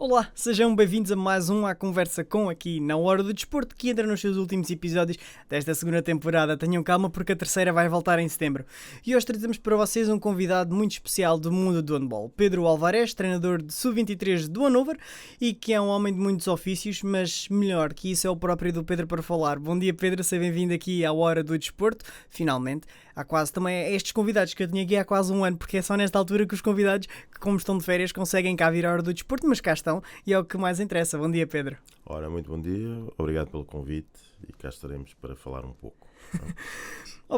Olá, sejam bem-vindos a mais um À Conversa Com, aqui na Hora do Desporto, que entra nos seus últimos episódios desta segunda temporada. Tenham calma porque a terceira vai voltar em setembro. E hoje trazemos para vocês um convidado muito especial do mundo do handball. Pedro Alvarez, treinador de Sub-23 do Hannover e que é um homem de muitos ofícios, mas melhor que isso é o próprio do Pedro para falar. Bom dia, Pedro, seja bem-vindo aqui à Hora do Desporto, finalmente. Há quase também estes convidados que eu tinha aqui há quase um ano, porque é só nesta altura que os convidados, que como estão de férias, conseguem cá vir à Hora do Desporto, mas cá estão e é o que mais interessa. Bom dia, Pedro. Ora, muito bom dia, obrigado pelo convite e cá estaremos para falar um pouco.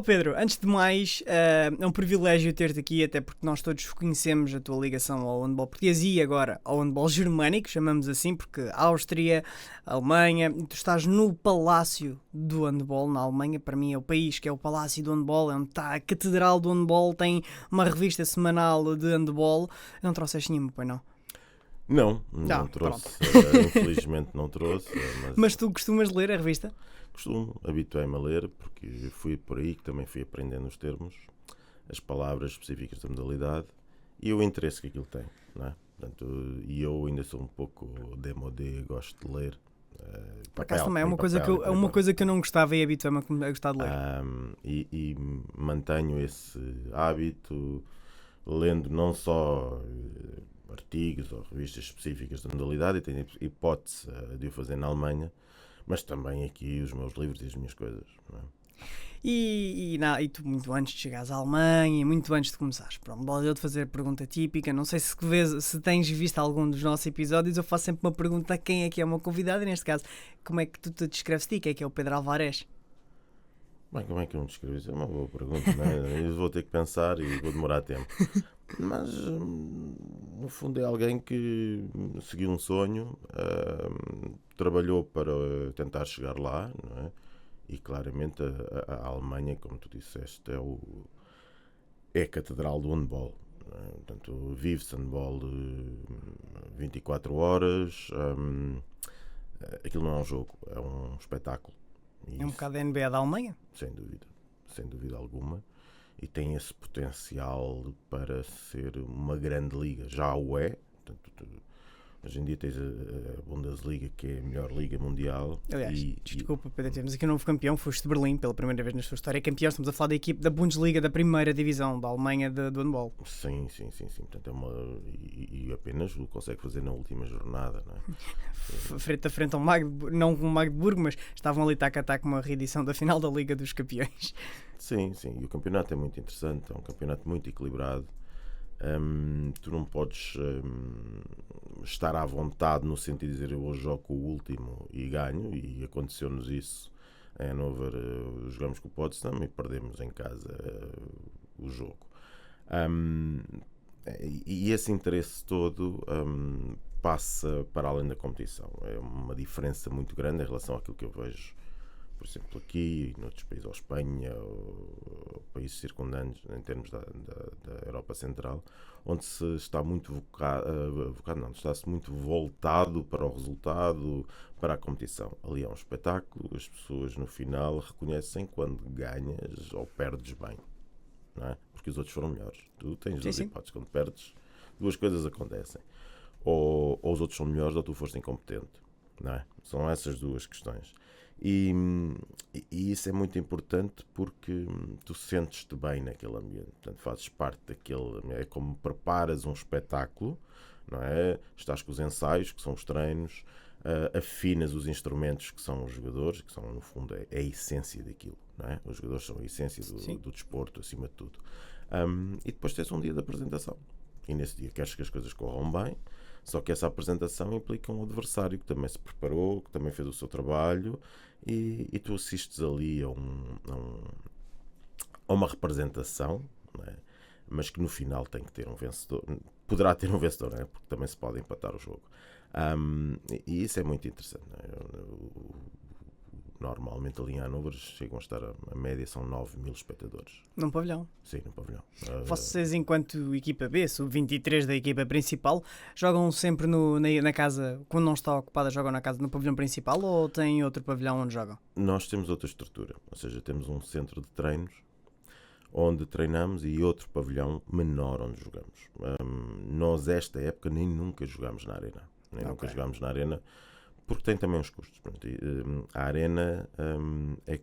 Pedro, antes de mais, é um privilégio ter-te aqui, até porque nós todos conhecemos a tua ligação ao handball português e agora ao handball germânico, chamamos assim, porque Áustria, Alemanha, tu estás no Palácio do Handball na Alemanha, para mim é o país que é o Palácio do Handball, é onde está a Catedral do Handball, tem uma revista semanal de handball. Não trouxeste nenhuma, pois não? Não trouxe, infelizmente não trouxe. Mas tu costumas ler a revista? Costumo, habituei-me a ler, porque fui por aí que também fui aprendendo os termos, as palavras específicas da modalidade e o interesse que aquilo tem, não é? Portanto, e eu ainda sou um pouco démodé, gosto de ler. Por acaso também é uma coisa que eu não gostava e habituei-me a gostar de ler. E mantenho esse hábito, lendo não só artigos ou revistas específicas da modalidade, e tenho hipótese de o fazer na Alemanha, mas também aqui os meus livros e as minhas coisas, não é? E tu, muito antes de chegares à Alemanha, muito antes de começares, pronto, eu te fazer a pergunta típica, não sei se tens visto algum dos nossos episódios, eu faço sempre uma pergunta a quem é que é o meu convidado, e neste caso, como é que tu te descreves-te, quem é o Pedro Alvarez? Bem, como é que eu me descrevo isso? É uma boa pergunta, não é? Eu vou ter que pensar e vou demorar tempo. Mas, no fundo, é alguém que seguiu um sonho, trabalhou para tentar chegar lá, não é? E claramente a Alemanha, como tu disseste, é a catedral do handball. Não é? Portanto, vive-se handball 24 horas. Aquilo não é um jogo, é um espetáculo. É um bocado da NBA da Alemanha? Sem dúvida alguma. E tem esse potencial para ser uma grande liga. Já o é. Portanto, hoje em dia tens a Bundesliga, que é a melhor liga mundial. Aliás, desculpa, Pedro, temos aqui um novo campeão, foste de Berlim, pela primeira vez na sua história. Campeão, estamos a falar da equipe da Bundesliga, da primeira divisão da Alemanha do handball. Sim. Portanto, e apenas o consegue fazer na última jornada, não é? Frente a frente ao não com o Magdeburgo, mas estavam ali tac a tac uma reedição da final da Liga dos Campeões. Sim. E o campeonato é muito interessante, é um campeonato muito equilibrado. Tu não podes estar à vontade no sentido de dizer eu hoje jogo o último e ganho, e aconteceu-nos isso em Hannover. Jogamos com o Potsdam e perdemos em casa o jogo. E esse interesse todo passa para além da competição. É uma diferença muito grande em relação àquilo que eu vejo, por exemplo, aqui, noutros países, ou Espanha, ou países circundantes, em termos da Europa Central, onde se está muito está-se muito voltado para o resultado, para a competição. Ali é um espetáculo, as pessoas no final reconhecem quando ganhas ou perdes bem, não é? Porque os outros foram melhores. Tu tens duas hipóteses, quando perdes, duas coisas acontecem. Ou os outros são melhores ou tu foste incompetente, não é? São essas duas questões. E isso é muito importante porque tu sentes-te bem naquele ambiente, portanto fazes parte daquele, é como preparas um espetáculo, não é? Estás com os ensaios, que são os treinos, afinas os instrumentos, que são os jogadores, que são no fundo é a essência daquilo, não é? Os jogadores são a essência do desporto, acima de tudo. E depois tens um dia de apresentação, e nesse dia queres que as coisas corram bem. Só que essa apresentação implica um adversário que também se preparou, que também fez o seu trabalho, e tu assistes ali a uma representação, não é? Mas que no final tem que ter um vencedor. Poderá ter um vencedor, não é? Porque também se pode empatar o jogo. E isso é muito interessante, não é? Normalmente ali em Hannover chegam a estar, a média são 9.000 espectadores. Num pavilhão? Sim, num pavilhão. Vocês, enquanto equipa B, sub-23 da equipa principal, jogam sempre na casa, quando não está ocupada, jogam na casa, no pavilhão principal, ou têm outro pavilhão onde jogam? Nós temos outra estrutura, ou seja, temos um centro de treinos onde treinamos e outro pavilhão menor onde jogamos. Nós esta época nem nunca jogamos na arena. nem nunca Ok. jogámos na arena, porque tem também uns custos. Pronto, a arena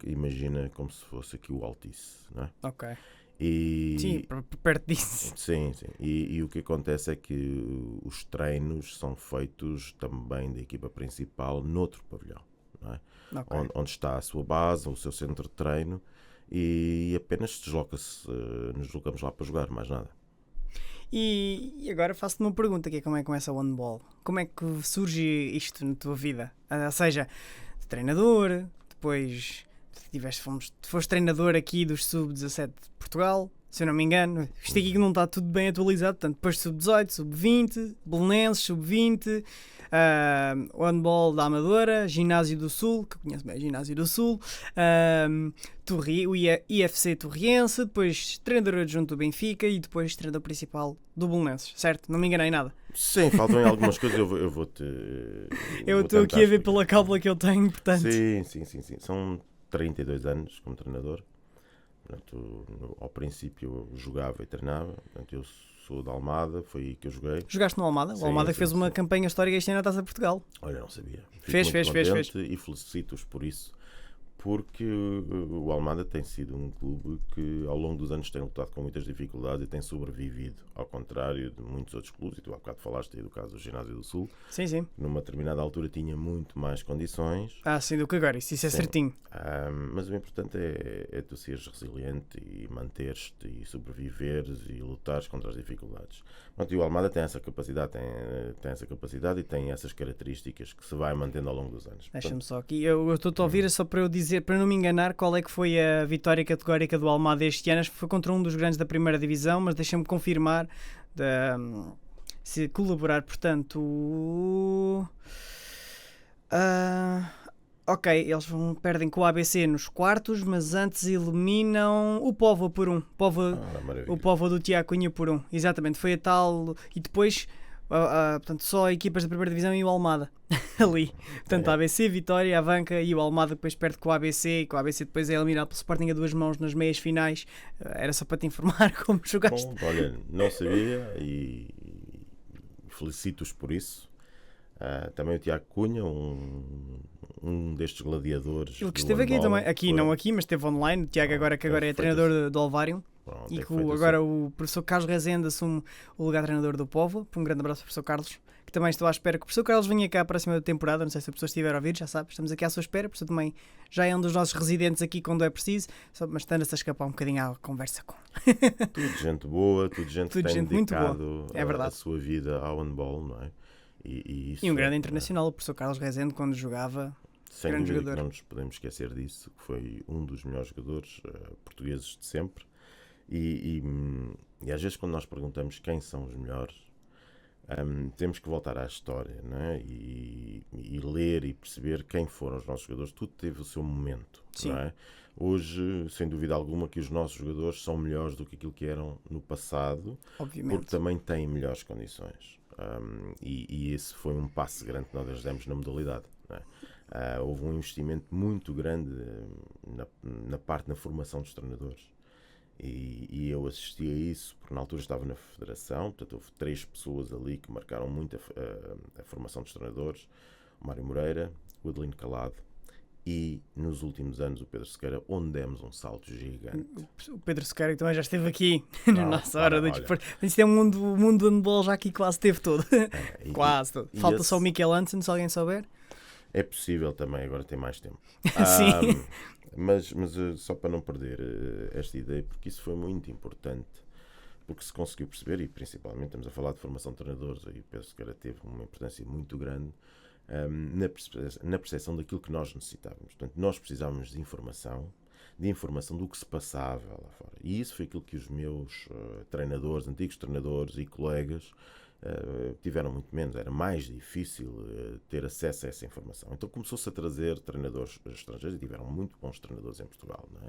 imagina como se fosse aqui o Altice, não é? Ok. E, Sim, perto disso. sim. E o que acontece é que os treinos são feitos também da equipa principal noutro pavilhão, não é? Ok. Onde está a sua base, o seu centro de treino, e apenas nos deslocamos lá para jogar, mais nada. E agora faço-te uma pergunta, que é como é que começa o handball? Como é que surge isto na tua vida? Ou seja, de treinador, depois foste treinador aqui dos Sub-17 de Portugal, se eu não me engano. Isto aqui que não está tudo bem atualizado, portanto, depois Sub-18, Sub-20, Belenenses, Sub-20, o handball da Amadora, Ginásio do Sul, que eu conheço bem, Ginásio do Sul, o IFC Torriense, depois treinador adjunto do Benfica e depois treinador principal do Belenenses, certo? Não me enganei em nada. Sim, faltam em algumas coisas, eu vou-te... Eu vou estou aqui tentar a ver explicar. pela cábula que eu tenho, portanto. Sim. São 32 anos como treinador. Portanto, ao princípio eu jogava e treinava. Portanto, eu sou da Almada, foi aí que eu joguei. Jogaste no Almada? O Sim, Almada fez sim. uma campanha histórica este ano na Taça de Portugal. Olha, não sabia. Fico Fez. muito contente e felicito-os por isso. Porque o Almada tem sido um clube que ao longo dos anos tem lutado com muitas dificuldades e tem sobrevivido, ao contrário de muitos outros clubes, e tu há bocado falaste aí do caso do Ginásio do Sul, Sim. numa determinada altura tinha muito mais condições. Sim, do que agora, isso é Sim. certinho. Mas o importante é tu seres resiliente e manteres-te e sobreviveres e lutares contra as dificuldades. Pronto, e o Almada tem essa capacidade, e tem essas características que se vai mantendo ao longo dos anos. Deixa-me só aqui. Eu estou-te a ouvir só para eu dizer, para não me enganar, qual é que foi a vitória categórica do Almada este ano. Acho que foi contra um dos grandes da primeira divisão, mas deixa-me confirmar se colaborar, portanto. Ok, eles perdem com o ABC nos quartos, mas antes eliminam o Póvoa por 1. Maravilha. O Póvoa do Tiago Cunha por 1. Exatamente, foi a tal. E depois, portanto, só equipas da primeira divisão e o Almada ali. Portanto, a ABC, Vitória, Avanca e o Almada depois perde com o ABC. E com o ABC depois é eliminado pelo Sporting a duas mãos nas meias finais. Era só para te informar como jogaste. Bom, olha, não sabia e felicito-os por isso. Também o Tiago Cunha, um destes gladiadores. Ele que esteve aqui também, não aqui, mas esteve online. O Tiago agora é treinador do Alvário. Pronto, E que agora o professor Carlos Rezende assume o lugar de treinador do Póvoa. Um grande abraço ao professor Carlos, que também estou à espera que o professor Carlos venha cá para a próxima temporada. Não sei se a pessoa estiver a ouvir, já sabe, estamos aqui à sua espera. O professor também já é um dos nossos residentes aqui quando é preciso, mas estando-se a escapar um bocadinho à conversa com. Tudo gente boa, tudo gente que tem dedicado a sua vida ao handball, não é? E um grande internacional, o professor Carlos Rezende, quando jogava. Sem grande dúvida jogador. que não nos podemos esquecer disso, que foi um dos melhores jogadores portugueses de sempre. E às vezes quando nós perguntamos quem são os melhores, temos que voltar à história, não é? E ler e perceber quem foram os nossos jogadores. Tudo teve o seu momento. Sim. Não é? Hoje, sem dúvida alguma, que os nossos jogadores são melhores do que aquilo que eram no passado, Obviamente. porque também têm melhores condições. E esse foi um passo grande que nós demos na modalidade. Não é? Houve um investimento muito grande na formação dos treinadores. E eu assisti a isso porque na altura estava na federação, portanto houve 3 pessoas ali que marcaram muito a formação dos treinadores: o Mário Moreira, o Adelino Calado e nos últimos anos o Pedro Sequeira, onde demos um salto gigante. O Pedro Sequeira também já esteve aqui na nossa hora do olha. desporto. Isto é o mundo do handball já aqui quase teve todo. Quase todo. Falta só o Mikel Hansen, se alguém souber. É possível também, agora tem mais tempo. Sim. Mas só para não perder esta ideia, porque isso foi muito importante, porque se conseguiu perceber, e principalmente estamos a falar de formação de treinadores, e penso que teve uma importância muito grande na percepção daquilo que nós necessitávamos. Portanto, nós precisávamos de informação do que se passava lá fora. E isso foi aquilo que os meus treinadores, antigos treinadores e colegas tiveram muito menos. Era mais difícil ter acesso a essa informação. Então começou-se a trazer treinadores estrangeiros, e tiveram muito bons treinadores em Portugal, não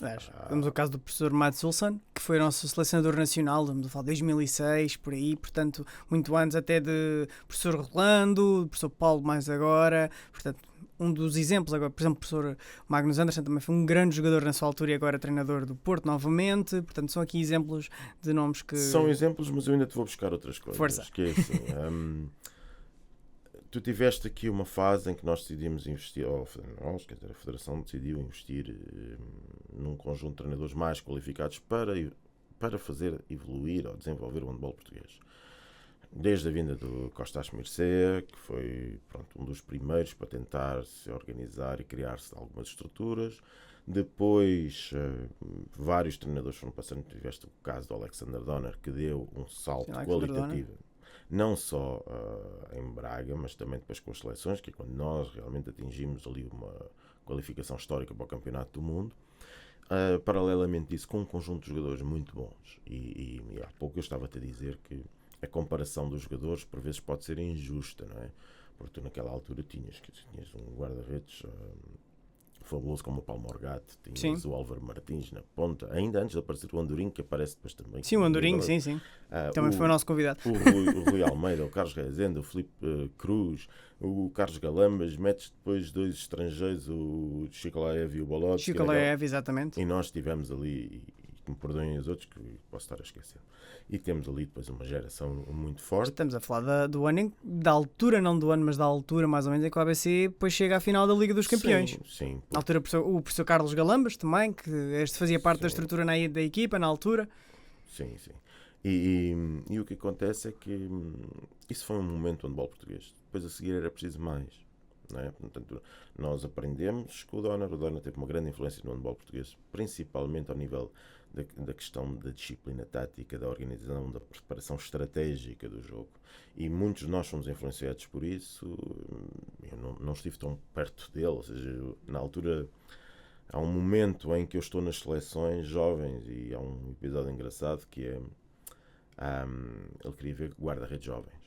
é? Temos o caso do professor Mats Olsson, que foi nosso selecionador nacional, estamos a falar de 2006, por aí, portanto, muito antes até de professor Rolando, professor Paulo mais agora, portanto, um dos exemplos agora, por exemplo, o professor Magnus Anderson também foi um grande jogador na sua altura e agora treinador do Porto novamente, portanto são aqui exemplos de nomes que... São exemplos, mas eu ainda te vou buscar outras coisas. Força. Que é assim, tu tiveste aqui uma fase em que nós decidimos investir, ou nós, quer dizer, a Federação decidiu investir num conjunto de treinadores mais qualificados para fazer evoluir ou desenvolver o handball português. Desde a vinda do Costas Mircea, que foi um dos primeiros para tentar se organizar e criar-se algumas estruturas. Depois, vários treinadores foram passando. Tiveste o caso do Alexander Donner, que deu um salto qualitativo. Não só em Braga, mas também depois com as seleções, que é quando nós realmente atingimos ali uma qualificação histórica para o Campeonato do Mundo. Paralelamente disso, com um conjunto de jogadores muito bons. E há pouco eu estava-te a dizer que a comparação dos jogadores por vezes pode ser injusta, não é? Porque tu naquela altura tinhas um guarda-redes fabuloso como o Paulo Morgado, tinhas o Álvaro Martins na ponta, ainda antes de aparecer o Andorinho, que aparece depois também. Sim, o Andorinho, sim. Também foi o nosso convidado. O Rui Almeida, o Carlos Rezende, o Filipe Cruz, o Carlos Galambas, metes depois dois estrangeiros, o Chikolaev e o Bolot. Chikolaev, exatamente. E nós estivemos ali, e que me perdoem os outros, que posso estar a esquecer. E temos ali depois uma geração muito forte. Estamos a falar do ano, da altura, não do ano, mas da altura mais ou menos, em que o ABC depois chega à final da Liga dos Campeões. Sim. Na altura o professor Carlos Galambas também, que este fazia parte da estrutura da equipa na altura. Sim. E o que acontece é que isso foi um momento do handball português. Depois a seguir era preciso mais. Não é? Portanto, nós aprendemos com o Donner teve uma grande influência no handball português, principalmente ao nível da questão da disciplina tática, da organização, da preparação estratégica do jogo. E muitos de nós fomos influenciados por isso. Eu não estive tão perto dele, ou seja, na altura há um momento em que eu estou nas seleções jovens e há um episódio engraçado que é ele queria ver guarda-redes jovens.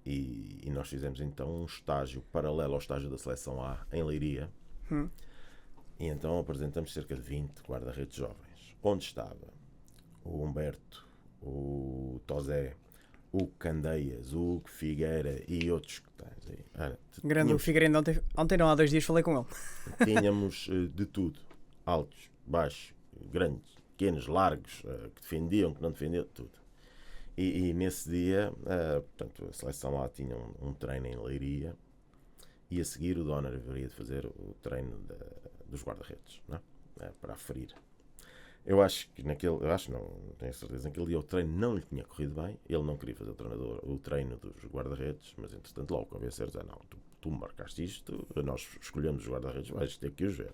E nós fizemos então um estágio paralelo ao estágio da seleção A em Leiria. E então apresentamos cerca de 20 guarda-redes jovens. Onde estava o Humberto, o Tosé, o Candeias, o Hugo Figueira e outros que tens aí. Grande Hugo Figueira, ontem não, há 2 dias falei com ele. Tínhamos de tudo. Altos, baixos, grandes, pequenos, largos, que defendiam, que não defendiam, tudo. E nesse dia, portanto, a seleção lá tinha um treino em Leiria e a seguir o Donner haveria de fazer o treino dos guarda-redes, não é? Para aferir. Eu acho que não tenho certeza, naquele dia o treino não lhe tinha corrido bem, ele não queria fazer o treino dos guarda-redes, mas entretanto logo convencer dizer, não, tu marcaste isto, nós escolhemos os guarda-redes, vais ter que os ver.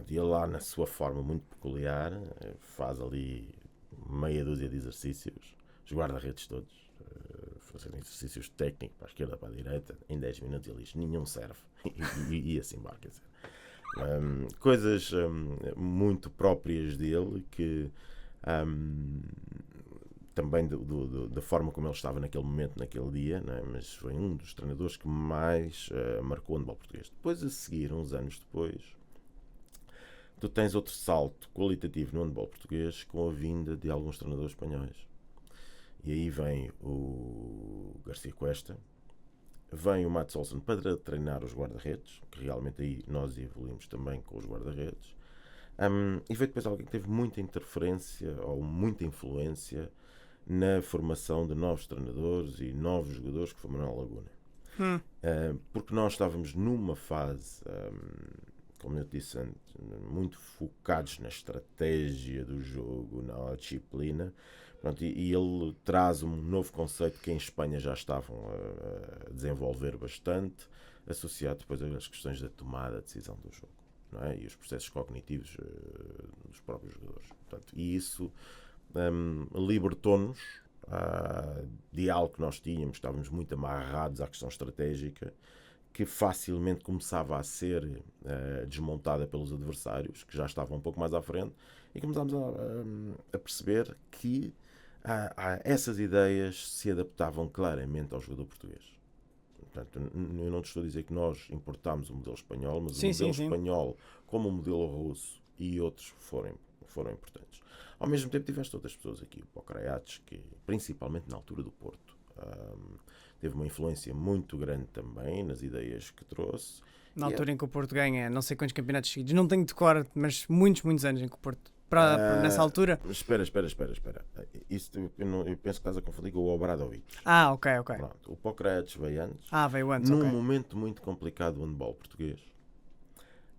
E ele lá na sua forma muito peculiar, faz ali meia dúzia de exercícios, os guarda-redes todos, fazendo exercícios técnicos para a esquerda, para a direita, em 10 minutos ele diz, nenhum serve, e assim embora, quer dizer. Coisas muito próprias dele que também da forma como ele estava naquele momento, naquele dia, não é? Mas foi um dos treinadores que mais marcou o handball português. Depois a seguir, uns anos depois, tu tens outro salto qualitativo no handball português com a vinda de alguns treinadores espanhóis. E aí vem o Garcia Cuesta, vem o Mats Olsen para treinar os guarda-redes, que realmente aí nós evoluímos também com os guarda-redes. E veio depois alguém que teve muita interferência ou muita influência na formação de novos treinadores e novos jogadores, que foi Manuel Laguna. Porque nós estávamos numa fase, como eu disse antes, muito focados na estratégia do jogo, na disciplina. Pronto, e ele traz um novo conceito que em Espanha já estavam a desenvolver bastante, associado depois às questões da tomada de decisão do jogo, não é? E os processos cognitivos dos próprios jogadores. Portanto, e isso libertou-nos de algo que nós tínhamos, estávamos muito amarrados à questão estratégica, que facilmente começava a ser desmontada pelos adversários, que já estavam um pouco mais à frente, e começámos a perceber que essas ideias se adaptavam claramente ao jogador português. Portanto, eu não te estou a dizer que nós importámos o modelo espanhol, mas o modelo espanhol, como o modelo russo e outros foram importantes. Ao mesmo tempo tiveste outras pessoas aqui, o Pocrayates, que principalmente na altura do Porto, teve uma influência muito grande também nas ideias que trouxe. Na altura em que o Porto ganha não sei quantos campeonatos seguidos, não tenho de cor, mas muitos anos em que o Porto nessa altura? Espera. Isso, eu penso que estás a confundir com o Obradovic. Ok. Pronto, o Pokrates veio antes. Veio antes, Num ok. momento muito complicado do handball português,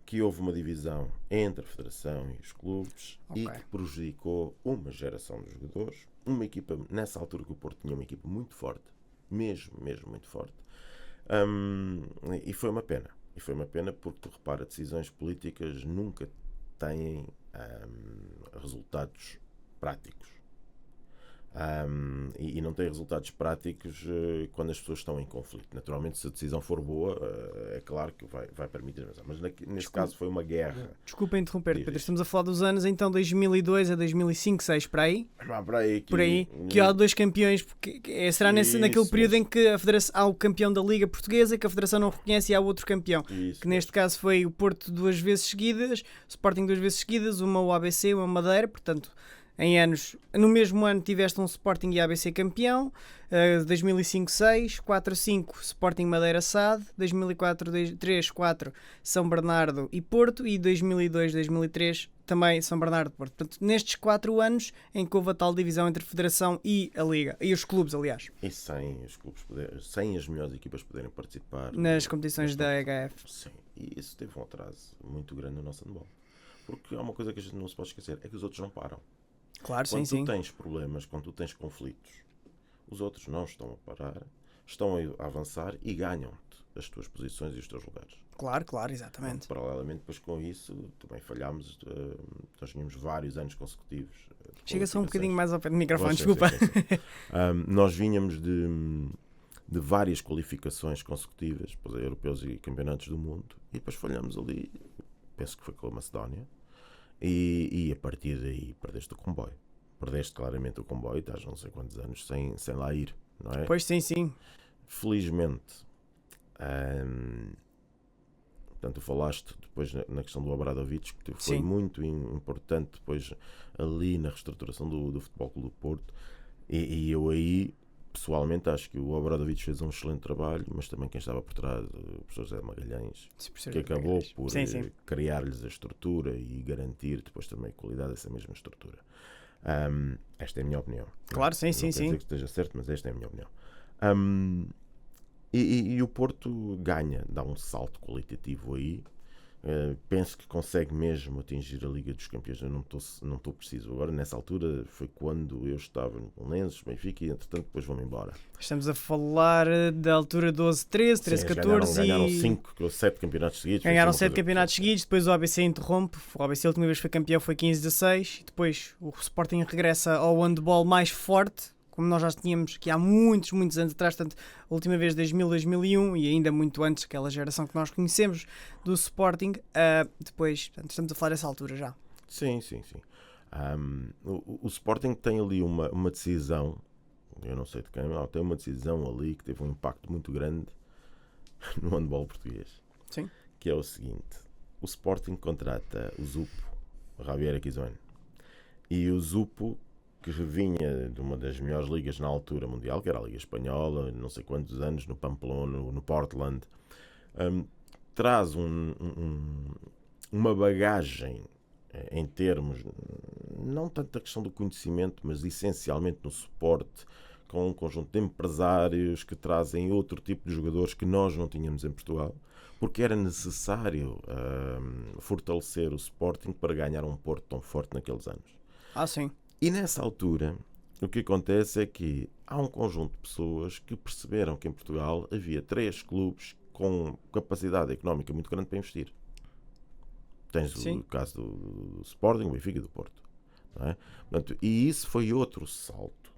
que houve uma divisão entre a Federação e os clubes e que prejudicou uma geração de jogadores. Uma equipa, nessa altura que o Porto tinha uma equipa muito forte, mesmo muito forte. E foi uma pena. Porque, tu repara, decisões políticas nunca têm resultados práticos. E não tem resultados práticos quando as pessoas estão em conflito. Naturalmente, se a decisão for boa, é claro que vai permitir. Mas neste caso foi uma guerra. Desculpa interromper, Pedro. Estamos a falar dos anos então 2002 a 2005, 2006, por aí? Por aí. Que há 2 campeões. Será naquele período em que a Federação, há o campeão da Liga Portuguesa, que a Federação não reconhece, e há outro campeão. Que neste caso foi o Porto 2 vezes seguidas, o Sporting 2 vezes seguidas, uma o ABC, uma Madeira, portanto... No mesmo ano tiveste um Sporting e ABC campeão, 2005-6, 4-5 Sporting Madeira SAD, 2004-3-4 São Bernardo e Porto e 2002-2003 também São Bernardo e Porto. Portanto, nestes 4 anos em que houve a tal divisão entre a Federação e a Liga, e os clubes, aliás. E sem os clubes sem as melhores equipas poderem participar nas competições da EHF. Sim, e isso teve um atraso muito grande no nosso handball. Porque há uma coisa que a gente não se pode esquecer, é que os outros não param. Claro, quando tu tens problemas, quando tu tens conflitos, os outros não estão a parar, estão a avançar e ganham-te as tuas posições e os teus lugares. Claro, exatamente. Paralelamente, depois com isso, também falhámos. Nós tínhamos vários anos consecutivos. Chega só um bocadinho mais ao pé do microfone, desculpa. Sim. Nós vínhamos de várias qualificações consecutivas, depois a europeus e campeonatos do mundo, e depois falhamos ali, penso que foi com a Macedónia. E a partir daí perdeste o comboio. Perdeste claramente o comboio, estás não sei quantos anos sem lá ir, não é? Pois sim. Felizmente, portanto, tu falaste depois na questão do Obradovic, que foi muito importante depois ali na reestruturação do Futebol Clube do Porto. E eu aí, pessoalmente, acho que o Obradovic fez um excelente trabalho, mas também quem estava por trás, o professor José Magalhães, que acabou por criar-lhes a estrutura e garantir depois também a qualidade dessa mesma estrutura. Esta é a minha opinião. Claro, sim. Não quer dizer que esteja certo, mas esta é a minha opinião. E o Porto ganha, dá um salto qualitativo aí. Penso que consegue mesmo atingir a Liga dos Campeões. Eu não estou preciso agora. Nessa altura foi quando eu estava no Belenenses, Benfica, e entretanto depois vou-me embora. Estamos a falar da altura 12-13, 13-14 ganharam 5 ou 7 campeonatos seguidos. Ganharam 7 campeonatos seguidos, depois o ABC interrompe. O ABC a última vez foi campeão, foi 15-16, e depois o Sporting regressa ao handball mais forte, como nós já tínhamos que há muitos anos atrás, portanto, a última vez 2000, 2001 e ainda muito antes, aquela geração que nós conhecemos do Sporting, depois, portanto, estamos a falar dessa altura já. Sim. O Sporting tem ali uma decisão, eu não sei de quem, mas tem uma decisão ali que teve um impacto muito grande no handball português. Sim. Que é o seguinte: o Sporting contrata o Zupo, o Javier Aquisone, e o Zupo, que vinha de uma das melhores ligas na altura mundial, que era a Liga Espanhola, não sei quantos anos, no Pamplona, no Portland, traz uma bagagem em termos, não tanto da questão do conhecimento, mas essencialmente no suporte, com um conjunto de empresários que trazem outro tipo de jogadores que nós não tínhamos em Portugal, porque era necessário fortalecer o Sporting para ganhar um Porto tão forte naqueles anos. Sim. E nessa altura, o que acontece é que há um conjunto de pessoas que perceberam que em Portugal havia 3 clubes com capacidade económica muito grande para investir. Tens o caso do Sporting, o Benfica e do Porto. Não é? Portanto, e isso foi outro salto,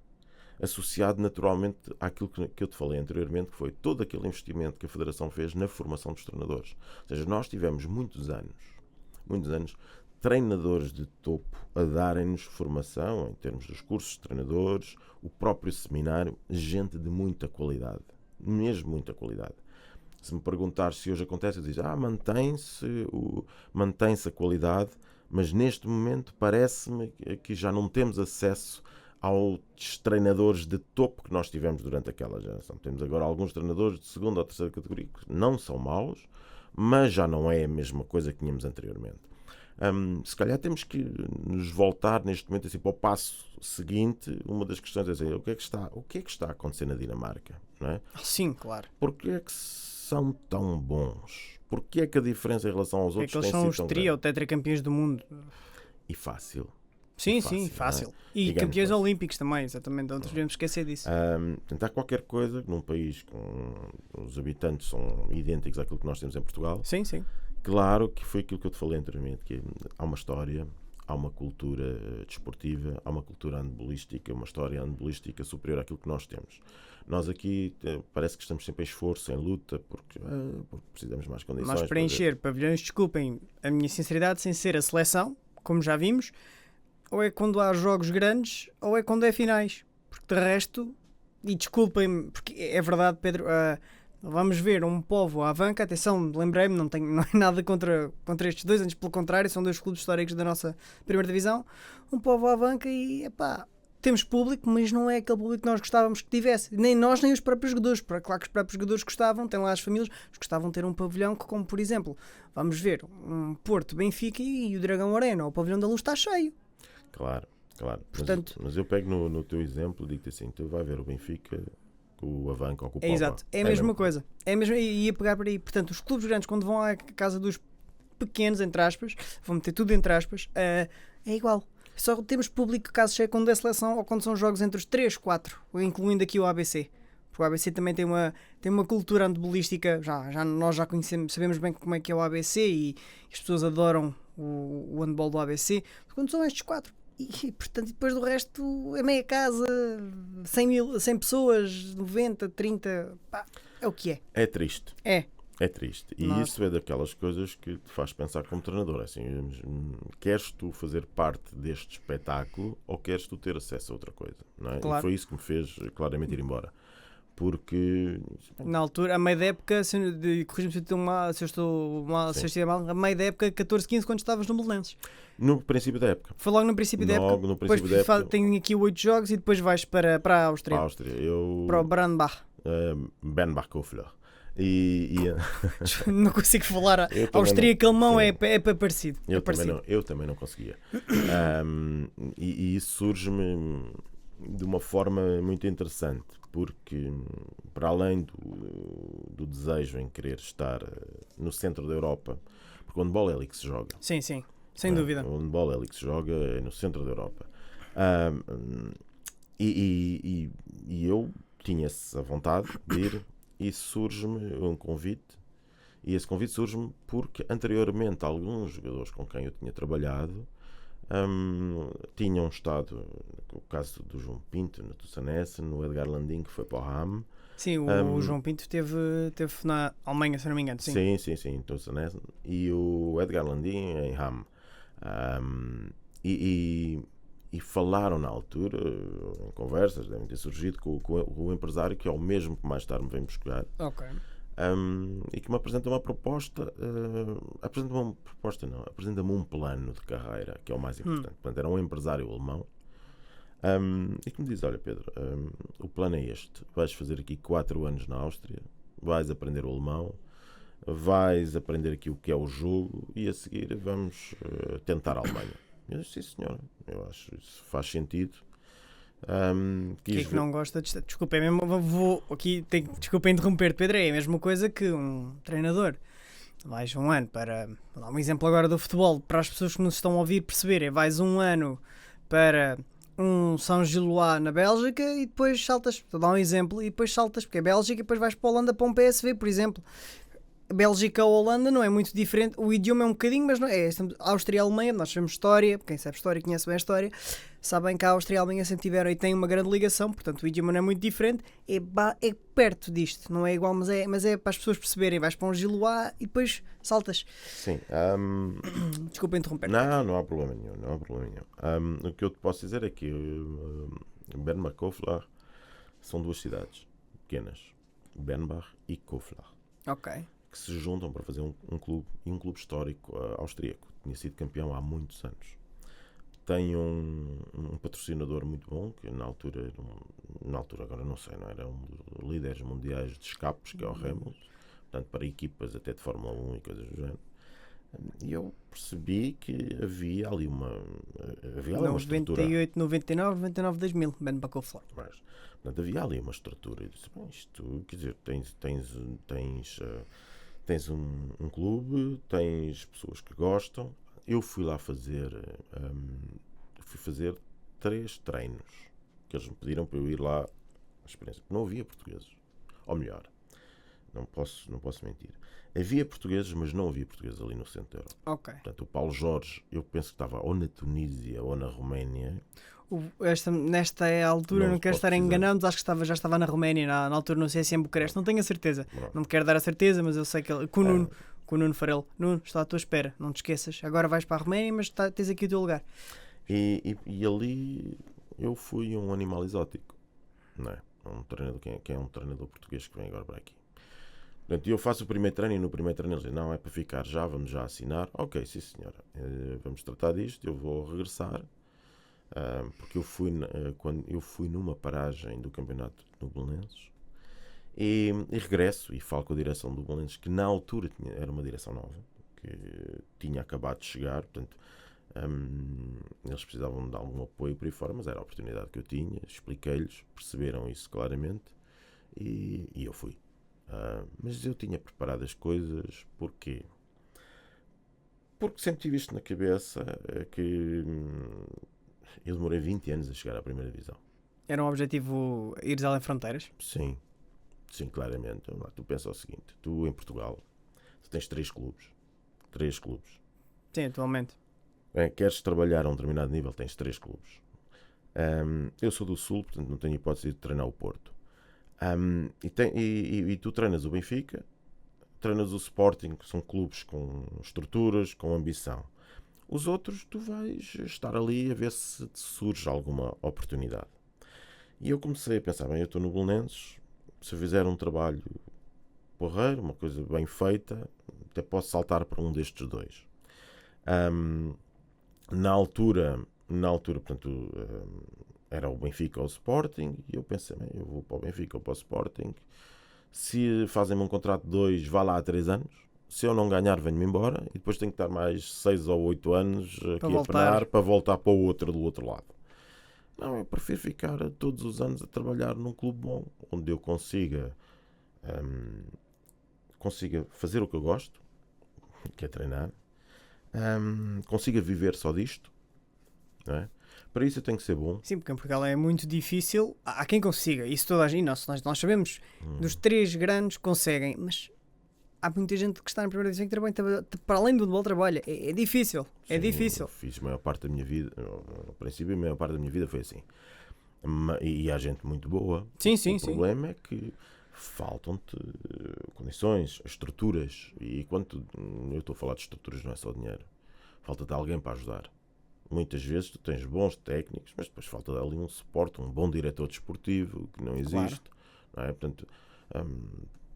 associado naturalmente àquilo que eu te falei anteriormente, que foi todo aquele investimento que a Federação fez na formação dos treinadores. Ou seja, nós tivemos muitos anos, treinadores de topo a darem-nos formação em termos dos cursos de treinadores, o próprio seminário, gente de muita qualidade, mesmo muita qualidade. Se me perguntar se hoje acontece, eu digo, mantém-se a qualidade, mas neste momento parece-me que já não temos acesso aos treinadores de topo que nós tivemos durante aquela geração. Temos agora alguns treinadores de segunda ou terceira categoria que não são maus, mas já não é a mesma coisa que tínhamos anteriormente. Se calhar temos que nos voltar neste momento assim, para o passo seguinte. Uma das questões é dizer, o que é que está a acontecer na Dinamarca? Não é? Sim, claro. Porquê é que são tão bons? Porquê é que a diferença em relação aos É outros que eles tem são sido os tão tri grande? ou tetracampeões do mundo. E fácil. Sim, Fácil, sim, não é? fácil. E E ganham campeões fácil. olímpicos também, exatamente. Não devemos esquecer disso. Portanto, há qualquer coisa num país com os habitantes são idênticos àquilo que nós temos em Portugal. Sim, sim. Claro que foi aquilo que eu te falei anteriormente, que há uma história, há uma cultura desportiva, há uma cultura handebolística, uma história handebolística superior àquilo que nós temos. Nós aqui parece que estamos sempre em esforço, em luta, porque precisamos de mais condições. Nós preencher pavilhões, desculpem a minha sinceridade, sem ser a seleção, como já vimos, ou é quando há jogos grandes, ou é quando é finais. Porque de resto, e desculpem-me, porque é verdade, Pedro, vamos ver um Povo à Avanca, atenção, lembrei-me, não é nada contra estes dois, antes pelo contrário, são dois clubes históricos da nossa primeira divisão, um Povo à Avanca e, temos público, mas não é aquele público que nós gostávamos que tivesse. Nem nós, nem os próprios jogadores. Claro que os próprios jogadores gostavam, tem lá as famílias, mas gostavam de ter um pavilhão que, como por exemplo, vamos ver, um Porto, Benfica e o Dragão Arena, o pavilhão da Luz está cheio. Claro. Portanto, Mas eu pego no teu exemplo e digo-te assim, tu vai ver o Benfica com o Avanca ou com o Povo. Exato, é a mesma coisa. É mesmo, e ia pegar por aí. Portanto, os clubes grandes, quando vão à casa dos pequenos, entre aspas, vão meter tudo entre aspas, é igual. Só temos público caso chegue quando é seleção ou quando são jogos entre os 3, 4, incluindo aqui o ABC. Porque o ABC também tem uma cultura handebolística, nós já conhecemos, sabemos bem como é que é o ABC e as pessoas adoram o handball do ABC. Quando são estes 4, e portanto depois do resto é meia casa, 100 pessoas, 90, 30, é o que é. É triste. É triste. E isso é daquelas coisas que te faz pensar como treinador. Assim, queres tu fazer parte deste espetáculo ou queres tu ter acesso a outra coisa? Não é? Claro. E foi isso que me fez claramente ir embora. Porque na altura, a meio da época, corrija-me se eu estiver mal, a meio da época 14-15, quando estavas no Belenenses. no princípio da época. Foi logo no princípio da época. No princípio depois da época. Tem aqui 8 jogos e depois vais para a Áustria. Para a Áustria. Para o Brandbach. Benbach-Kofler. Não consigo falar austríaco alemão, é parecido. Eu também não conseguia. E isso surge-me de uma forma muito interessante, porque para além do desejo em querer estar no centro da Europa, porque o handball é ali que se joga. Sim, sem dúvida. O handball é ali que se joga, é no centro da Europa. E eu tinha essa vontade de ir. E surge-me um convite, e esse convite surge-me porque anteriormente alguns jogadores com quem eu tinha trabalhado tinham estado, no caso do João Pinto no Tussanense, no Edgar Landim, que foi para o Hamm. Sim, o João Pinto teve na Alemanha, se não me engano. Sim, Tussanense, e o Edgar Landim em Hamm. E falaram na altura, em conversas, devem ter surgido com o empresário, que é o mesmo que mais tarde me vem buscar. Ok. E que me apresenta uma proposta. Apresenta-me um plano de carreira, que é o mais importante. Portanto, era um empresário alemão. E que me diz: olha, Pedro, o plano é este. Vais fazer aqui 4 anos na Áustria, vais aprender o alemão, vais aprender aqui o que é o jogo, e a seguir vamos tentar a Alemanha. Eu disse: sim, senhora, eu acho isso faz sentido. Quem é que não gosta de... Desculpa, vou aqui, desculpa interromper, Pedro, é a mesma coisa que um treinador. Vais um ano para... Vou dar um exemplo agora do futebol, para as pessoas que nos estão a ouvir perceberem. Vais um ano para um São Gilois na Bélgica e depois saltas, vou dar um exemplo, e depois saltas, porque é Bélgica, e depois vais para a Holanda para um PSV, por exemplo. Bélgica ou Holanda não é muito diferente, o idioma é um bocadinho, mas não é. Áustria e Alemanha, nós sabemos história, quem sabe história conhece bem a história, sabem que a Áustria e a Alemanha sempre tiveram e têm uma grande ligação, portanto o idioma não é muito diferente, é perto disto, não é igual, mas é para as pessoas perceberem. Vais para um Gilois e depois saltas. Sim. Desculpa interromper. Não há problema nenhum. O que eu te posso dizer é que Benbach-Kofler são 2 cidades pequenas, Benbach e Kofler. Ok. Que se juntam para fazer um clube, e um clube histórico austríaco. Tinha sido campeão há muitos anos. Tem um patrocinador muito bom, que na altura agora não sei, não era um dos líderes mundiais de escapes, que é o Remus, portanto para equipas até de Fórmula 1 e coisas do género. E eu percebi que havia ali uma estrutura. 98, 99, 99, 2000, Ben Baconflor. Mas, portanto, havia ali uma estrutura. Eu disse, bem, isto, quer dizer, tens um clube, tens pessoas que gostam. Eu fui lá fui fazer 3 treinos que eles me pediram para eu ir lá à experiência. Não havia portugueses. Ou melhor, não posso mentir. Havia portugueses, mas não havia portugueses ali no centro da Europa. Ok. Portanto, o Paulo Jorge, eu penso que estava ou na Tunísia ou na Roménia. Nesta altura, não quero estar enganando, acho que já estava na Roménia, na altura, não sei se em Bucareste, não tenho a certeza. Não te quero dar a certeza, mas eu sei que ele, com o Nuno Farelo. Nuno, está à tua espera, não te esqueças. Agora vais para a Roménia, mas tens aqui o teu lugar. E ali eu fui um animal exótico, não é? Um treinador, quem é um treinador português que vem agora para aqui. Portanto, eu faço o primeiro treino e no primeiro treino eles dizem, não, é para ficar já, vamos já assinar. Ok, sim senhora, vamos tratar disto, eu vou regressar, porque quando eu fui numa paragem do campeonato no Belenenses e regresso e falo com a direção do Belenenses, que na altura era uma direção nova, que tinha acabado de chegar, portanto, eles precisavam de algum apoio por aí fora, mas era a oportunidade que eu tinha, expliquei-lhes, perceberam isso claramente e eu fui. Mas eu tinha preparado as coisas, porquê? Porque sempre tive isto na cabeça, que eu demorei 20 anos a chegar à primeira divisão. Era um objetivo ires além fronteiras? Sim, claramente. Tu pensa o seguinte, tu em Portugal, tu tens 3 clubes. Sim, atualmente. Queres trabalhar a um determinado nível, tens 3 clubes. Eu sou do Sul, portanto não tenho hipótese de treinar o Porto. E tu treinas o Benfica, treinas o Sporting, que são clubes com estruturas, com ambição. Os outros, tu vais estar ali a ver se te surge alguma oportunidade. E eu comecei a pensar, bem, eu estou no Belenenses, se eu fizer um trabalho porreiro, uma coisa bem feita, até posso saltar para um destes 2. Na altura, portanto, era o Benfica ou o Sporting, e eu pensei, bem, eu vou para o Benfica ou para o Sporting, se fazem-me um contrato de 2, vá lá há 3 anos, se eu não ganhar, venho-me embora, e depois tenho que estar mais 6 ou 8 anos aqui a penar para voltar para o outro do outro lado. Não, eu prefiro ficar todos os anos a trabalhar num clube bom, onde eu consiga fazer o que eu gosto, que é treinar, consiga viver só disto, não é? Para isso eu tenho que ser bom. Sim, porque em Portugal é muito difícil. Há quem consiga, isso toda a gente, nós sabemos, dos 3 grandes conseguem, mas há muita gente que está na primeira divisão que trabalha para além do futebol trabalha. É difícil, é difícil. Eu fiz a maior parte da minha vida, no princípio a maior parte da minha vida foi assim. E há gente muito boa. Sim. O problema é que faltam-te condições, estruturas, e quando eu estou a falar de estruturas não é só dinheiro, falta-te alguém para ajudar. Muitas vezes tu tens bons técnicos, mas depois falta ali um suporte, um bom diretor desportivo, que não existe. Claro. Não é? Portanto,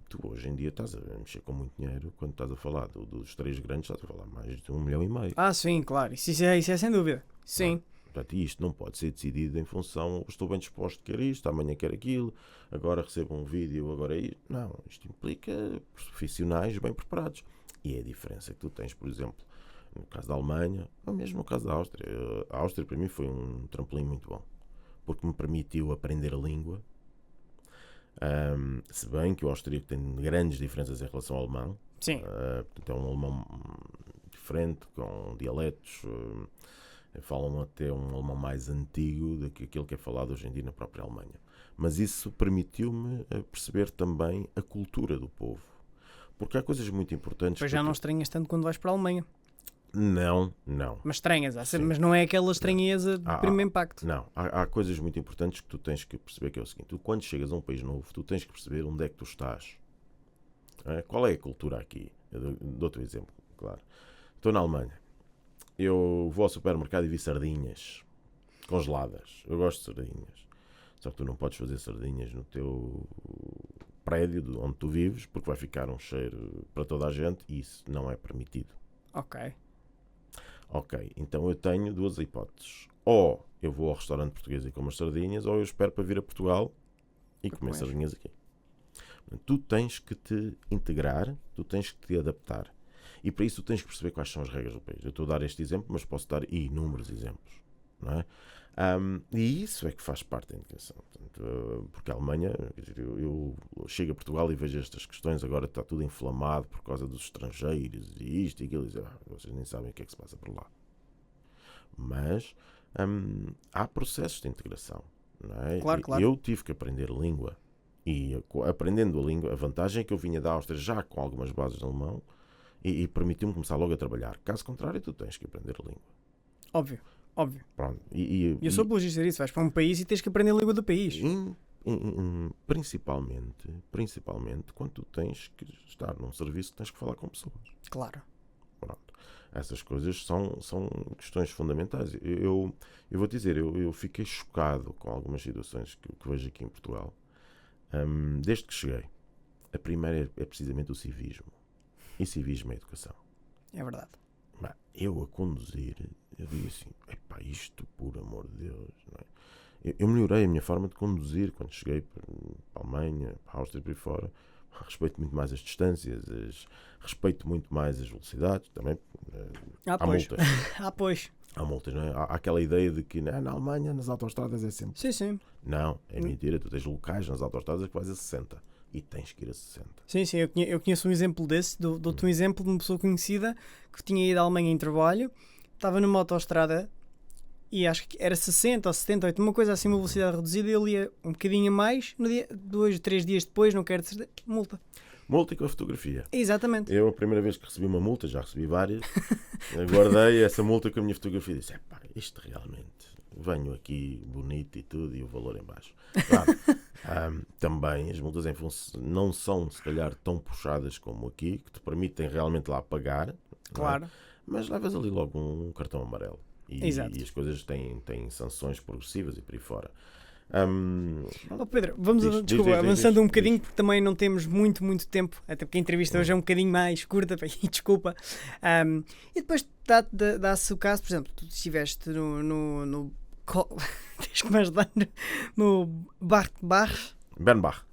tu hoje em dia estás a mexer com muito dinheiro. Quando estás a falar dos 3 grandes, estás a falar mais de 1,5 milhão. Sim, claro, isso é sem dúvida. Sim. Portanto, isto não pode ser decidido em função, estou bem disposto, quero isto, amanhã quero aquilo, agora recebo um vídeo, agora é isto. Não, isto implica profissionais bem preparados. E é a diferença que tu tens, por exemplo, no caso da Alemanha, ou mesmo no caso da Áustria. A Áustria para mim foi um trampolim muito bom, porque me permitiu aprender a língua, se bem que o austríaco tem grandes diferenças em relação ao alemão. Sim. Portanto, é um alemão diferente, com dialetos, falam até um alemão mais antigo do que aquele que é falado hoje em dia na própria Alemanha. Mas isso permitiu-me perceber também a cultura do povo, porque há coisas muito importantes. Pois já não estranhas tanto quando vais para a Alemanha. Não. Mas estranhas, mas não é aquela estranheza de primeiro impacto. Não, há coisas muito importantes que tu tens que perceber, que é o seguinte: tu, quando chegas a um país novo, tu tens que perceber onde é que tu estás. Qual é a cultura aqui? Eu dou-te um exemplo, claro. Estou na Alemanha, eu vou ao supermercado e vi sardinhas congeladas. Eu gosto de sardinhas, só que tu não podes fazer sardinhas no teu prédio onde tu vives, porque vai ficar um cheiro para toda a gente e isso não é permitido. Ok, então eu tenho 2 hipóteses. Ou eu vou ao restaurante português e como as sardinhas, ou eu espero para vir a Portugal e comer sardinhas aqui. Tu tens que te integrar, tu tens que te adaptar. E para isso tu tens que perceber quais são as regras do país. Eu estou a dar este exemplo, mas posso dar inúmeros exemplos, não é? E isso é que faz parte da integração. Portanto, porque a Alemanha, eu chego a Portugal e vejo estas questões, agora está tudo inflamado por causa dos estrangeiros e isto e aquilo, e dizer, vocês nem sabem o que é que se passa por lá. Mas há processos de integração, não é? Claro. Eu tive que aprender língua. E aprendendo a língua, a vantagem é que eu vinha da Áustria já com algumas bases de alemão e permitiu-me começar logo a trabalhar. Caso contrário, tu tens que aprender a língua. Óbvio. Pronto. Eu sou apologista disso. Vais para um país e tens que aprender a língua do país. Principalmente quando tu tens que estar num serviço que tens que falar com pessoas. Claro. Pronto. Essas coisas são questões fundamentais. Eu vou-te dizer, eu fiquei chocado com algumas situações que vejo aqui em Portugal. Desde que cheguei. A primeira é precisamente o civismo. E civismo é educação. É verdade. Eu a conduzir, eu digo assim, epá, isto por amor de Deus, não é? Eu melhorei a minha forma de conduzir quando cheguei para a Alemanha, para a Áustria e por aí fora. Respeito muito mais as distâncias, respeito muito mais as velocidades também. Há multas. Pois. Há multas, não é? Há aquela ideia de que na Alemanha, nas autoestradas é sempre... Sim. Não, é mentira. Tu tens locais nas autoestradas que vais a 60 e tens que ir a 60. Sim, eu conheço um exemplo desse. Dou-te um exemplo de uma pessoa conhecida que tinha ido à Alemanha em trabalho, estava numa autoestrada e acho que era 60 ou 78, uma coisa assim, uma velocidade reduzida, e ele ia um bocadinho a mais, no dia, 2 ou 3 dias depois, não quero dizer, multa. Multa com a fotografia. Exatamente. Eu, a primeira vez que recebi uma multa, já recebi várias, guardei essa multa com a minha fotografia e disse, isto realmente, venho aqui bonito e tudo, e o valor em baixo. Claro, também as multas não são, se calhar, tão puxadas como aqui, que te permitem realmente lá pagar. Claro. Mas levas ali logo um cartão amarelo. E as coisas têm sanções progressivas e por aí fora. Pedro, vamos avançando um bocadinho, porque também não temos muito tempo, até porque a entrevista hoje é um bocadinho mais curta, e desculpa. E depois dá-se o caso, por exemplo, tu estiveste no Bernbach,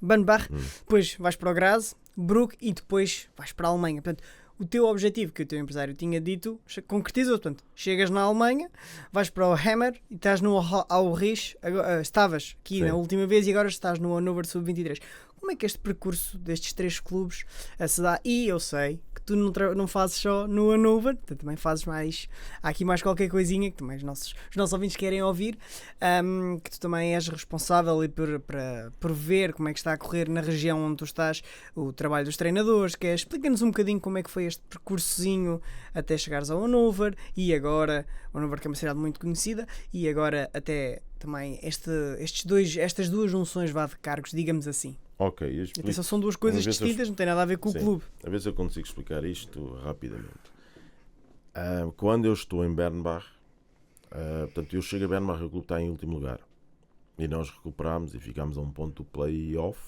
depois vais para o Graz, Bruck e depois vais para a Alemanha. Portanto, o teu objetivo que o teu empresário tinha dito concretizou. Portanto, chegas na Alemanha, vais para o Hammer e estás no Aurich, estavas aqui Sim. na última vez e agora estás no Hannover Sub-23. Como é que este percurso destes 3 clubes se dá? E eu sei que tu não fazes só no Hannover, tu também fazes mais. Há aqui mais qualquer coisinha que também os nossos ouvintes querem ouvir, que tu também és responsável por ver como é que está a correr na região onde tu estás o trabalho dos treinadores. Explica-nos um bocadinho como é que foi este percursozinho até chegares ao Hannover e agora, o Hannover que é uma cidade muito conhecida, e agora até também estas duas junções de cargos, digamos assim. Ok, eu explico. Atenção, são duas coisas distintas, não tem nada a ver com o clube. A ver se eu consigo explicar isto rapidamente. Quando eu estou em Bernbach, portanto, eu chego a Bernbach e o clube está em último lugar. E nós recuperámos e ficámos a um ponto do play-off.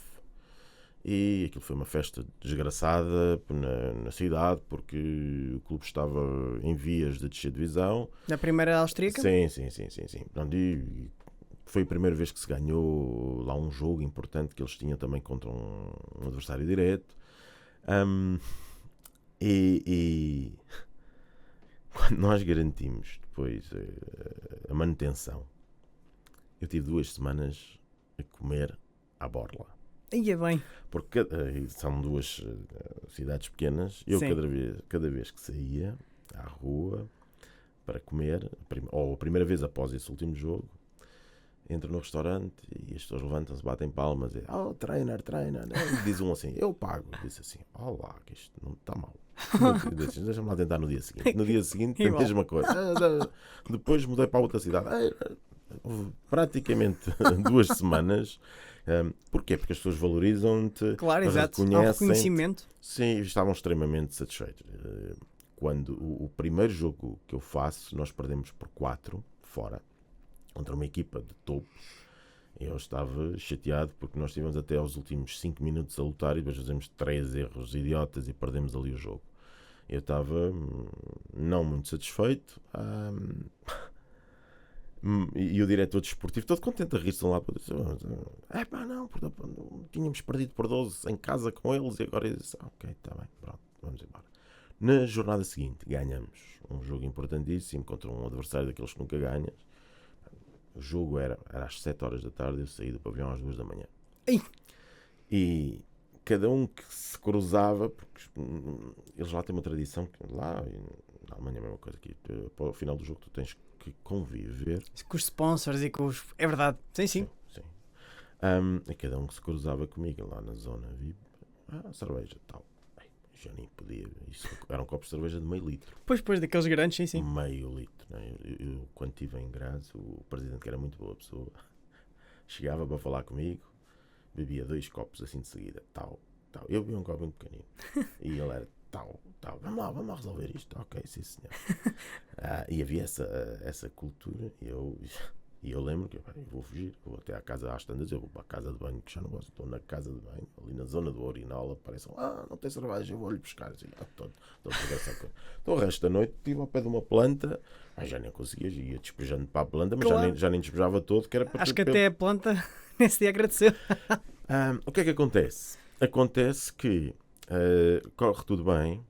E aquilo foi uma festa desgraçada na cidade, porque o clube estava em vias de descer divisão. Na primeira austríaca? Sim. Portanto, foi a primeira vez que se ganhou lá um jogo importante que eles tinham também contra um adversário direto. E quando nós garantimos depois a manutenção, eu tive 2 semanas a comer à borla. Ia bem. Porque são 2 cidades pequenas. Eu cada vez que saía à rua para comer, ou a primeira vez após esse último jogo, entro no restaurante e as pessoas levantam-se, batem palmas e trainer. E diz um assim, eu pago. Disse assim, olá, que isto não está mal. Deixa-me lá tentar no dia seguinte. No dia seguinte, a mesma coisa. Depois mudei para outra cidade. Praticamente 2 semanas. Porquê? Porque as pessoas valorizam-te, claro, exato. Há reconhecimento. Sim, estavam extremamente satisfeitos. Quando o primeiro jogo que eu faço, nós perdemos por 4 fora, contra uma equipa de topo. Eu estava chateado porque nós estivemos até aos últimos 5 minutos a lutar e depois fizemos 3 erros idiotas e perdemos ali o jogo. Eu estava não muito satisfeito. E o diretor desportivo, todo contente a rir-se lá para dizer, não, tínhamos perdido por 12 em casa com eles e agora eu disse, ok, está bem, pronto, vamos embora. Na jornada seguinte, ganhamos um jogo importantíssimo contra um adversário daqueles que nunca ganhas. O jogo era às 7 horas da tarde, eu saí do pavilhão às 2 da manhã. Ei. E cada um que se cruzava, porque eles lá têm uma tradição, que lá na Alemanha é a mesma coisa, que ao final do jogo tu tens que conviver. Com os sponsors e com os... É verdade, sim. Sim. E cada um que se cruzava comigo lá na zona VIP, cerveja tal. Já nem podia. Isso eram copos de cerveja de meio litro. Pois, daqueles grandes, sim. Meio litro. Né? Eu, quando estive em Graz, o presidente, que era muito boa pessoa, chegava para falar comigo, bebia 2 copos assim de seguida. Tal. Eu bebia um copo muito pequenino. E ele era tal. Vamos lá resolver isto. Ok, sim senhor. E havia essa cultura. E eu lembro que eu vou fugir, vou até à casa às tandas, eu vou para a casa de banho, que já não gosto, estou na casa de banho, ali na zona do urinol, aparecem, não tem cerveja, eu vou-lhe buscar. Assim, estou a pegar essa coisa. Então o resto da noite estive ao pé de uma planta, já nem conseguia, ia despejando para a planta, mas claro. já nem despejava todo, que era para acho que até a planta nesse dia agradeceu. O que é que acontece? Acontece que corre tudo bem,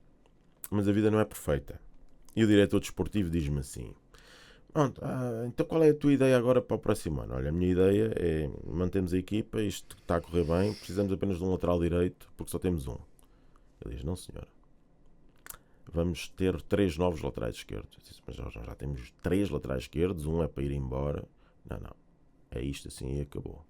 mas a vida não é perfeita. E o diretor desportivo diz-me assim: pronto, então qual é a tua ideia agora para o próximo ano? Olha, a minha ideia é mantemos a equipa, isto está a correr bem, precisamos apenas de um lateral direito, porque só temos um. Ele diz: não senhora, vamos ter 3 novos laterais esquerdos. Eu disse: mas já temos 3 laterais esquerdos, um é para ir embora. Não, é isto assim e acabou.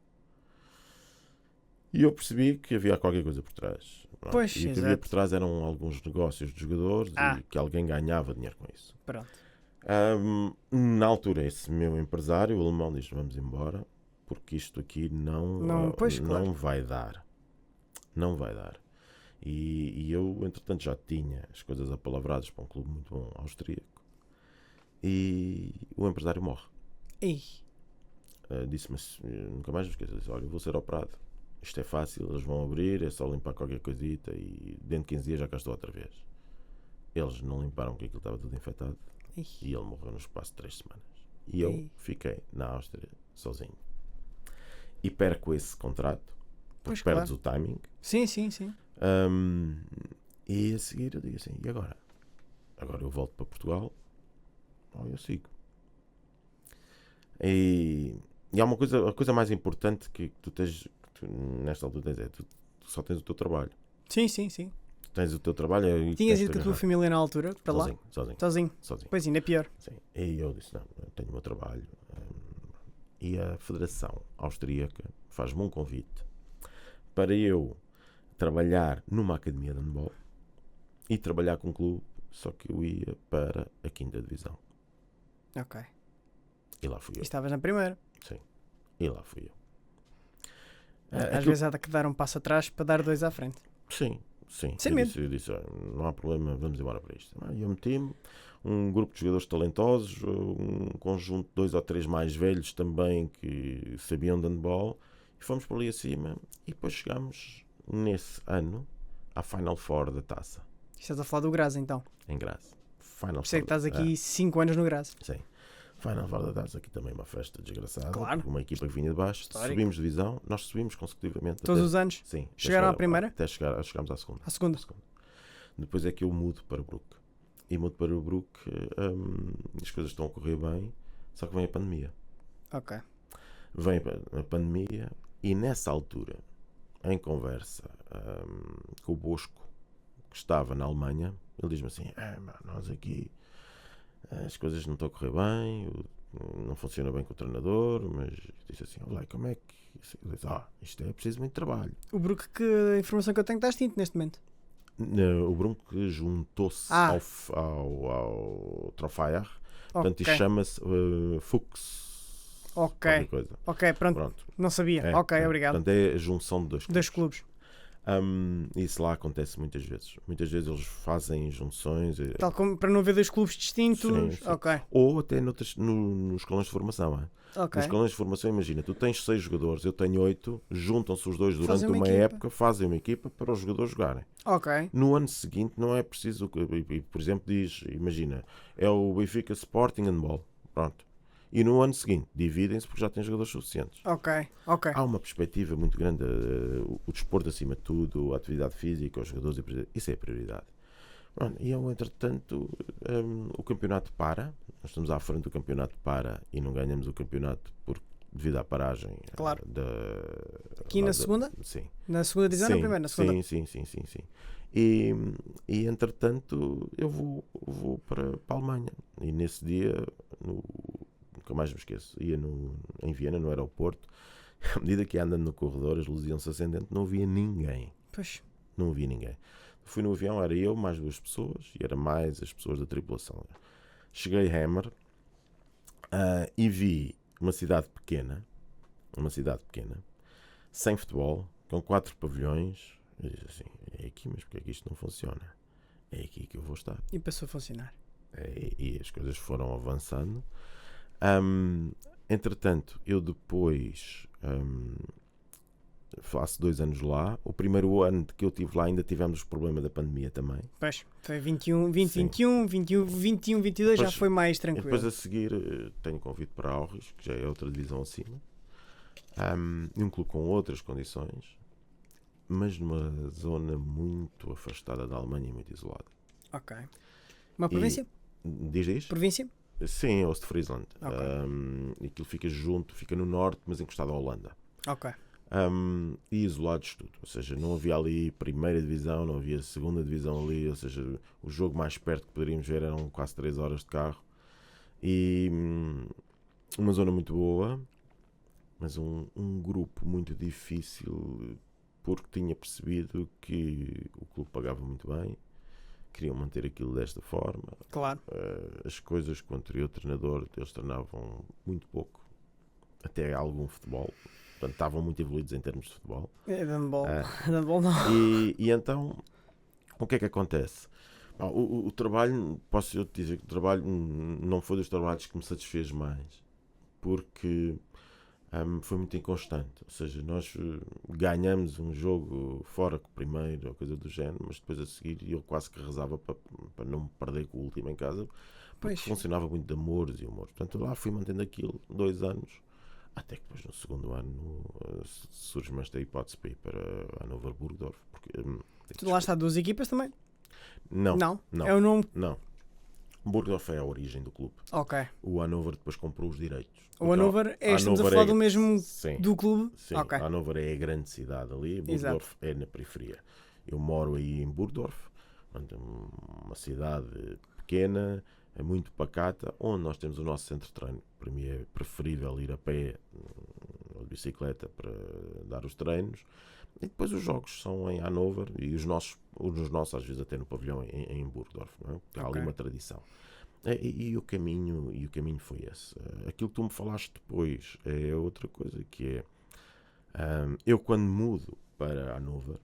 E eu percebi que havia qualquer coisa por trás. Pois, e o que havia por trás eram alguns negócios de jogadores e que alguém ganhava dinheiro com isso. Pronto. Na altura, esse meu empresário, o alemão, diz: vamos embora, porque isto aqui não vai dar. Não vai dar. E eu, entretanto, já tinha as coisas apalavradas para um clube muito bom austríaco. E o empresário morre. Disse-me, nunca mais me esqueço, disse: olha, eu vou ser operado. Isto é fácil, eles vão abrir, é só limpar qualquer coisita e dentro de 15 dias já cá estou outra vez. Eles não limparam porque aquilo estava tudo infectado. E ele morreu no espaço de 3 semanas. E eu fiquei na Áustria sozinho. E perco esse contrato. Porque perdes o timing. Sim. E a seguir eu digo assim: e agora? Agora eu volto para Portugal. Eu sigo. E há a coisa mais importante que tu tens, nesta altura, tu só tens o teu trabalho. Sim. Tens o teu trabalho e tinhas ido com a tua família na altura para lá? Sozinho. Pois ainda é pior. Sim. E eu disse: não, eu tenho o meu trabalho. E a Federação Austríaca faz-me um convite para eu trabalhar numa academia de handball e trabalhar com um clube, só que eu ia para a 5ª divisão. Ok. E lá fui eu. E estavas na primeira. Sim. E lá fui eu. Às vezes há de dar um passo atrás para dar 2 à frente. Sim. Eu disse: não há problema, vamos embora para isto. Eu meti-me, um grupo de jogadores talentosos, um conjunto de 2 ou 3 mais velhos também que sabiam de handball, e fomos por ali acima. E depois chegámos nesse ano à Final Four da taça. Estás a falar do Graz então? Em Graz. Final Four. Sei que estás aqui 5 anos no Graz. Sim. Final Four da taça, aqui também uma festa desgraçada. Claro. Uma equipa que vinha de baixo. Histórico. Subimos divisão, nós subimos consecutivamente. Todos os anos? Sim. Chegaram à primeira? Até chegámos à segunda. À segunda. Depois é que eu mudo para o Brook. E mudo para o Brook, as coisas estão a correr bem, só que vem a pandemia. Ok. Vem a pandemia e nessa altura, em conversa com o Bosco, que estava na Alemanha, ele diz-me assim: nós aqui as coisas não estão a correr bem, não funciona bem com o treinador, mas disse assim: olha, como é que... Eu disse: isto é preciso muito trabalho. O Brook, que a informação que eu tenho, está extinto neste momento. O Brook juntou-se ao Trofeier, portanto isto chama-se Fuchs. Ok, pronto. Não sabia. Obrigado. Portanto é a junção de 2 clubes. Clubes. Isso lá acontece muitas vezes. Muitas vezes eles fazem junções. Tal como para não haver 2 clubes distintos. Sim. Ok. Ou até nos escalões de formação. Okay. Nos escalões de formação, imagina, tu tens 6 jogadores, eu tenho 8, juntam-se os dois durante uma época, fazem uma equipa para os jogadores jogarem. Ok. No ano seguinte não é preciso, por exemplo, imagina, é o Benfica Sporting Handball. Pronto. E no ano seguinte dividem-se porque já têm jogadores suficientes. Ok. Há uma perspectiva muito grande, o desporto acima de tudo, a atividade física, os jogadores, isso é a prioridade. Pronto, e eu, entretanto, o campeonato para. Nós estamos à frente do campeonato para e não ganhamos o campeonato devido à paragem. Claro. Da, Aqui na segunda? Sim. Na segunda divisão ou na primeira? Na segunda? Sim. E entretanto eu vou para a Alemanha. E nesse dia, nunca mais me esqueço, ia em Viena, no aeroporto. À medida que ia andando no corredor, as luzes iam-se acendendo, não havia ninguém. Pois. Não havia ninguém. Fui no avião, era eu, mais 2 pessoas, e era mais as pessoas da tripulação. Cheguei a Hammer e vi uma cidade pequena, sem futebol, com 4 pavilhões. Eu disse assim, é aqui, mas porque é que isto não funciona? É aqui que eu vou estar. E passou a funcionar. E as coisas foram avançando. Entretanto, eu depois faço 2 anos lá. O primeiro ano que eu estive lá ainda tivemos o problema da pandemia também. Pois, foi 2021, 22 já foi mais tranquilo. Depois a seguir tenho convite para a Aurich, que já é outra divisão acima. Um clube com outras condições, mas numa zona muito afastada da Alemanha e muito isolada. Ok. Uma província? Diz? Província? Sim, Ostfriesland. Ok. Aquilo fica no norte, mas encostado à Holanda. Ok. E isolados de tudo, ou seja, não havia ali primeira divisão, não havia segunda divisão ali, ou seja, o jogo mais perto que poderíamos ver eram quase 3 horas de carro. E uma zona muito boa, mas um grupo muito difícil, porque tinha percebido que o clube pagava muito bem, queriam manter aquilo desta forma. Claro. As coisas com o anterior treinador, eles treinavam muito pouco, até algum futebol. Portanto, estavam muito evoluídos em termos de futebol. Handball. Handball não. E então, o que é que acontece? O trabalho, posso eu te dizer que o trabalho não foi dos trabalhos que me satisfez mais, porque foi muito inconstante. Ou seja, nós ganhamos um jogo fora com o primeiro, ou coisa do género, mas depois a seguir eu quase que rezava para não me perder com o último em casa, porque funcionava muito de amores e humores. Portanto, lá fui mantendo aquilo 2 anos. Até que depois no segundo ano surge-me esta hipótese para ir para Hannover Burgdorf. Tu lá está 2 equipas também? Não. É o nome? Não. Burgdorf é a origem do clube. Ok. O Hannover depois comprou os direitos. O Hannover, estamos a falar do mesmo do clube? Sim, okay. Hannover é a grande cidade ali, Burgdorf é na periferia. Eu moro aí em Burgdorf, uma cidade pequena, é muito pacata, onde nós temos o nosso centro de treino. Para mim é preferível ir a pé ou de bicicleta para dar os treinos. E depois os jogos são em Hannover e os nossos às vezes até no pavilhão em Burgdorf. Não é? Há ali uma tradição. E o caminho foi esse. Aquilo que tu me falaste depois é outra coisa, que é eu quando mudo para Hannover,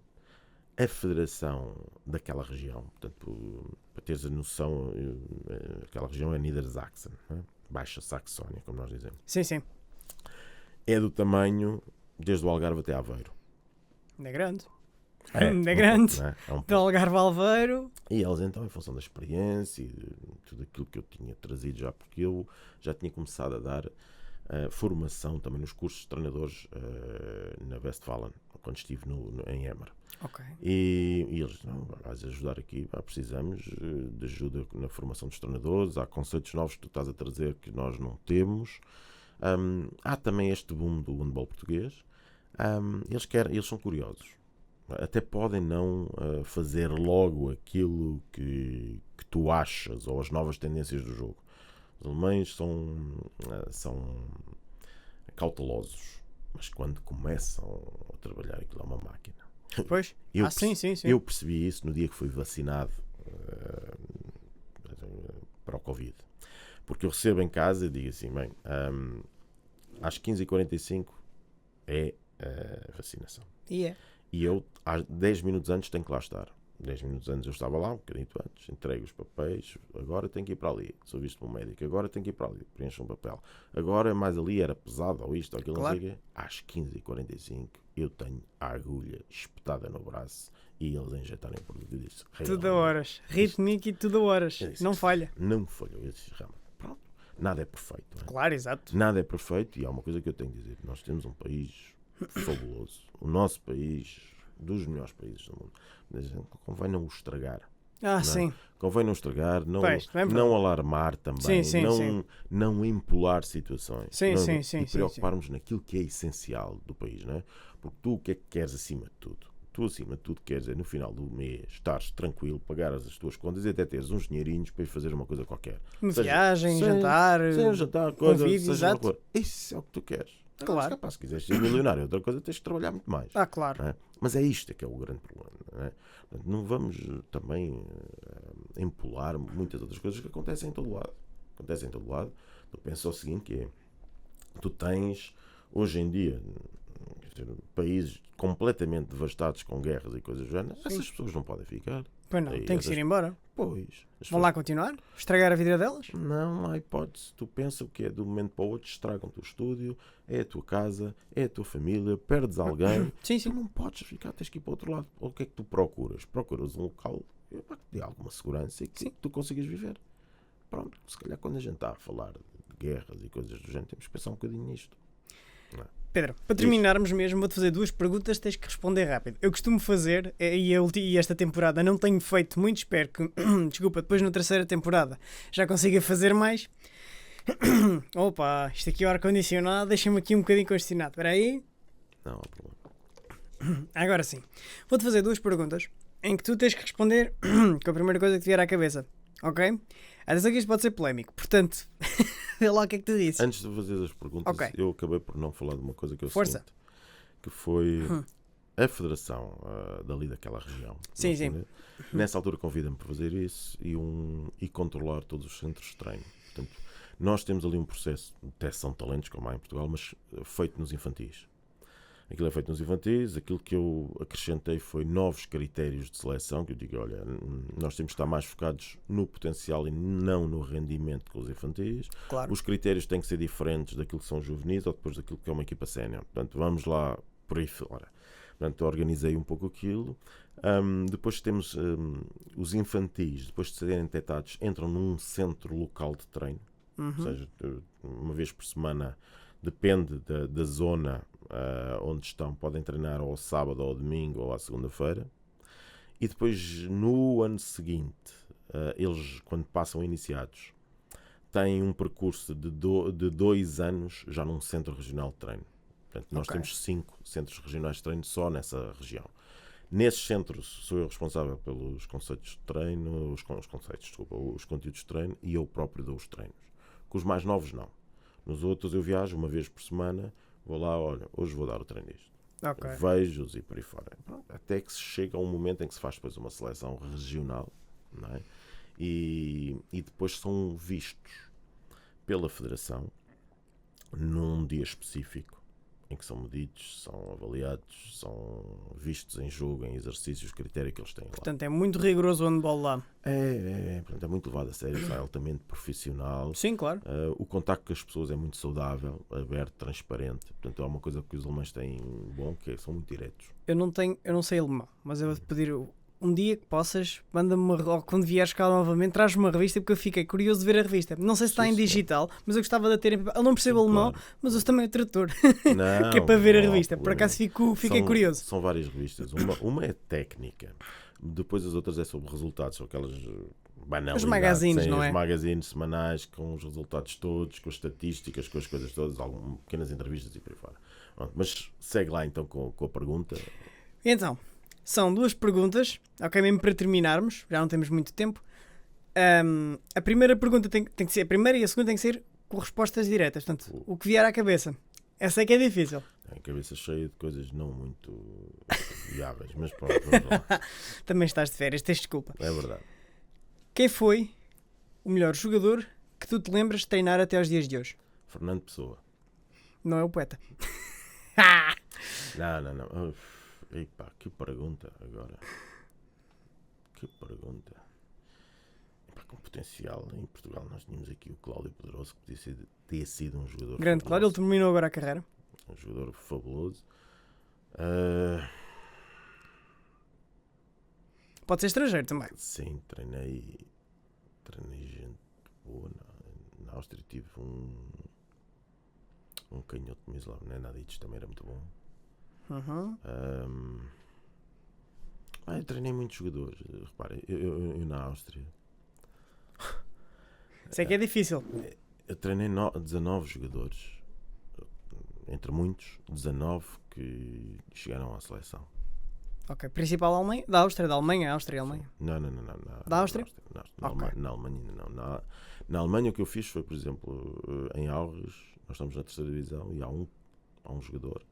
a federação daquela região, portanto, para teres a noção, aquela região é Niedersachsen, é? Baixa Saxónia, como nós dizemos. Sim. É do tamanho desde o Algarve até Aveiro. É grande. É grande. Pouco, é? Do Algarve a Aveiro. E eles então, em função da experiência e de tudo aquilo que eu tinha trazido já, porque eu já tinha começado a dar formação também nos cursos de treinadores na Westfalen, quando estive em Emmer. Okay. E eles, não, vais ajudar aqui, precisamos de ajuda na formação dos treinadores, há conceitos novos que tu estás a trazer que nós não temos. Há também este boom do handball português. Eles são curiosos. Até podem não fazer logo aquilo que tu achas ou as novas tendências do jogo. Os alemães são cautelosos, mas quando começam a trabalhar aquilo é uma máquina. Pois, sim. Eu percebi isso no dia que fui vacinado para o Covid. Porque eu recebo em casa e digo assim, bem, às 15h45 é a vacinação. Yeah. E eu, 10 minutos antes, tenho que lá estar. 10 minutos antes eu estava lá, um bocadinho antes, entrego os papéis, agora tenho que ir para ali, sou visto pelo médico, agora tenho que ir para ali, preencho um papel. Agora mais ali era pesado, ou isto, ou aquilo, claro. Não sei o quê. Às 15h45 eu tenho a agulha espetada no braço e eles injetarem o produto. Eu disse, tudo a horas, ritmico e tudo a horas, disse, não falha. Não falhou, eu disse, pronto, nada é perfeito. Não é? Claro, exato. Nada é perfeito e há uma coisa que eu tenho que dizer, nós temos um país fabuloso, o nosso país, dos melhores países do mundo. Convém não o estragar. Ah, não é? sim. Convém não estragar, Pois, também é verdade. não alarmar também, Sim, não, sim. não empolar situações Sim, não, sim, sim, e sim, sim. preocuparmos naquilo que é essencial do país, não é? Porque tu o que é que queres acima de tudo? Tu acima de tudo queres é no final do mês estares tranquilo, pagares as tuas contas e até teres uns dinheirinhos para ir fazer uma coisa qualquer. Uma Seja viagem, jantar, sem jantar, coisa, convívio, seja lá o que exato. for. Isso é o que tu queres. Agora, Claro. capaz, se quiseres ser milionário, outra coisa tens que trabalhar muito mais. Ah, claro. Não é? Mas é isto que é o grande problema. Não é? Portanto, não vamos também empolar muitas outras coisas que acontecem em todo lado. Acontecem em todo lado. Tu pensas o seguinte, que é, tu tens, hoje em dia, quer dizer, países completamente devastados com guerras e coisas do género. Essas pessoas não podem ficar. Pois não, E tem que se ir embora. Pois. As Vão lá continuar? Estragar a vida delas? não há hipótese. Tu pensas o que é de um momento para o outro, estragam-te o estúdio, é a tua casa, é a tua família, perdes alguém. Sim, Tu sim. não podes ficar, tens que ir para o outro lado. O que é que tu procuras? Procuras um local que te dê alguma segurança e que Sim. tu consigas viver. Pronto, se calhar quando a gente está a falar de guerras e coisas do género, temos que pensar um bocadinho nisto. Não é? Pedro, para terminarmos mesmo, vou-te fazer 2 perguntas, tens que responder rápido. Eu costumo fazer, e esta temporada não tenho feito muito, espero que, desculpa, depois na terceira temporada já consiga fazer mais. Opa, isto aqui é o ar-condicionado, deixa-me aqui um bocadinho congestionado. Espera aí. Não há problema. Agora sim. Vou-te fazer 2 perguntas em que tu tens que responder com a primeira coisa que te vier à cabeça. Ok? Atenção que isto pode ser polémico. Portanto, vê lá o que é que tu dizes. Antes de fazer as perguntas, Ok. eu acabei por não falar de uma coisa que eu Força. sinto, que foi a federação dali daquela região. Sim, sim. Nessa altura convida-me para fazer isso e controlar todos os centros de treino. Portanto, nós temos ali um processo de detecção de talentos, como há em Portugal, mas feito nos infantis. Aquilo é feito nos infantis, aquilo que eu acrescentei foi novos critérios de seleção, que eu digo, olha, nós temos que estar mais focados no potencial e não no rendimento com os infantis. Claro. Os critérios têm que ser diferentes daquilo que são juvenis ou depois daquilo que é uma equipa sénior. Portanto, vamos lá por aí fora. Portanto, organizei um pouco aquilo. Depois temos os infantis, depois de serem detectados, entram num centro local de treino. Ou seja, uma vez por semana, depende da zona onde estão, podem treinar ou ao sábado ou ao domingo ou à segunda-feira. E depois, no ano seguinte, eles, quando passam iniciados, têm um percurso de 2 anos já num centro regional de treino. Portanto, nós temos 5 centros regionais de treino só nessa região. Nesses centros sou eu responsável pelos conceitos de treino, os conteúdos de treino, e eu próprio dou os treinos. Com os mais novos, não. Nos outros eu viajo uma vez por semana, vou lá, olha, hoje vou dar o treino disto. Ok. Vejo-os e por aí fora. Até que se chega a um momento em que se faz depois uma seleção regional, não é? E depois são vistos pela Federação num dia específico em que são medidos, são avaliados, são vistos em jogo, em exercícios, critério que eles têm lá. Portanto, é muito rigoroso o handball lá. Portanto, é muito levado a sério, é altamente profissional. Sim, claro. O contacto com as pessoas é muito saudável, aberto, transparente. Portanto, é uma coisa que os alemães têm bom, que são muito diretos. Eu não sei alemão, mas eu vou-te pedir um dia que possas, manda-me ou quando vieres cá novamente, traz-me uma revista, porque eu fiquei curioso de ver a revista. Não sei se está em digital, mas eu gostava de ter. Eu não percebo alemão, claro. mas eu também o tradutor, Não, que é para ver a não há revista. Por problema. acaso fiquei curioso. São várias revistas. Uma é técnica, depois as outras é sobre resultados, são aquelas banalidades. Os magazines, não é? Os magazines semanais com os resultados todos, com as estatísticas, com as coisas todas, algumas pequenas entrevistas e por aí fora. Pronto, mas segue lá então com a pergunta. Então, são 2 perguntas, ok, mesmo para terminarmos, já não temos muito tempo. A primeira pergunta tem que ser a primeira e a segunda tem que ser com respostas diretas, portanto, o que vier à cabeça. Essa é que é difícil. Tem a cabeça cheia de coisas não muito viáveis, mas pronto, vamos lá. Também estás de férias, tens desculpa. É verdade. Quem foi o melhor jogador que tu te lembras de treinar até aos dias de hoje? Fernando Pessoa. Não é o poeta. Não. Epá, que pergunta agora. Que pergunta. Epá, com potencial. Em Portugal nós tínhamos aqui o Cláudio Pedroso, que podia ter sido um jogador Grande Cláudio, ele terminou agora a carreira. Um jogador fabuloso. Pode ser estrangeiro também. Sim, treinei gente boa. Na Áustria tive um canhoto de Mislav Nenadic, também era muito bom. Eu treinei muitos jogadores. Reparem, eu na Áustria. Sei que é difícil. Eu treinei 19 jogadores. Entre muitos, 19 que chegaram à seleção. Ok, principal Alemanha? Da Alemanha, Áustria e Alemanha. Não. Da Áustria? Na Alemanha ainda não. Na Alemanha o que eu fiz foi, por exemplo, em Aarhus, nós estamos na terceira divisão e há um jogador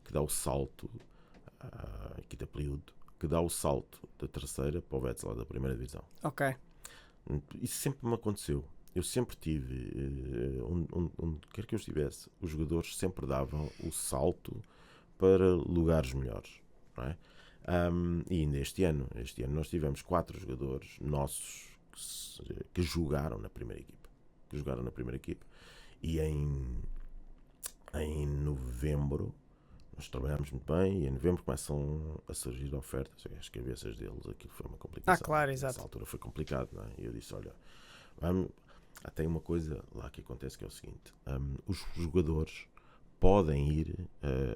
que dá o salto, aqui da período, que dá o salto da terceira para o Wetzlar da primeira divisão. Ok. Isso sempre me aconteceu. Eu sempre tive, onde quer que eu estivesse, os jogadores sempre davam o salto para lugares melhores, não é? E ainda este ano nós tivemos 4 jogadores nossos que jogaram na primeira equipa. E em novembro nós trabalhámos muito bem e em novembro começam a surgir ofertas. As cabeças deles, aquilo foi uma complicação. Claro, exato. Nessa altura foi complicado, não é? E eu disse, olha, tem uma coisa lá que acontece que é o seguinte, os jogadores podem ir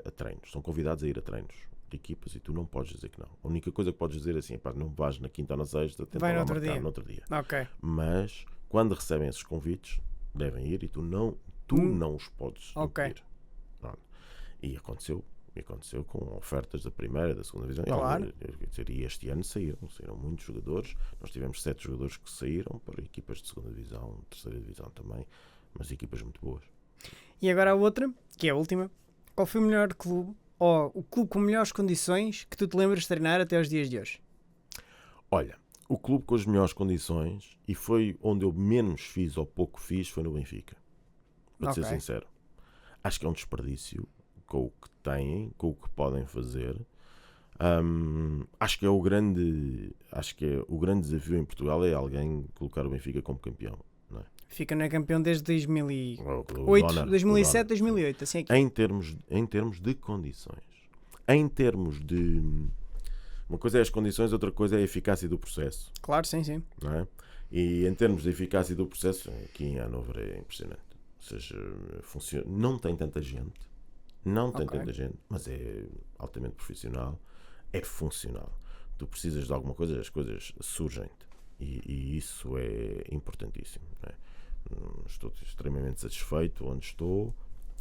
a treinos, são convidados a ir a treinos de equipas e tu não podes dizer que não. A única coisa que podes dizer é assim, não vais na quinta ou na sexta, tenta Vai lá no marcar no outro dia. Ok. Mas quando recebem esses convites, devem ir e tu não os podes impedir. E aconteceu com ofertas da primeira, da segunda divisão. Claro. E este ano saíram muitos jogadores. Nós tivemos 7 jogadores que saíram para equipas de segunda divisão, terceira divisão também, mas equipas muito boas. E agora a outra, que é a última. Qual foi o melhor clube, ou o clube com melhores condições que tu te lembras de treinar até os dias de hoje? Olha, o clube com as melhores condições, e foi onde eu menos fiz ou pouco fiz, foi no Benfica. Para ser sincero. Acho que é um desperdício com o que têm, com o que podem fazer. Acho que o grande desafio em Portugal é alguém colocar o Benfica como campeão. Não é? Fica não é campeão desde 2007, 2008, assim aqui. Em termos de condições. Em termos de... Uma coisa é as condições, outra coisa é a eficácia do processo. Claro, sim. Não é? E em termos de eficácia do processo, aqui em Hannover é impressionante. Ou seja, funciona, não tem tanta gente, mas é altamente profissional, é funcional. Tu precisas de alguma coisa, as coisas surgem-te. E isso é importantíssimo. Não é? Estou extremamente satisfeito onde estou.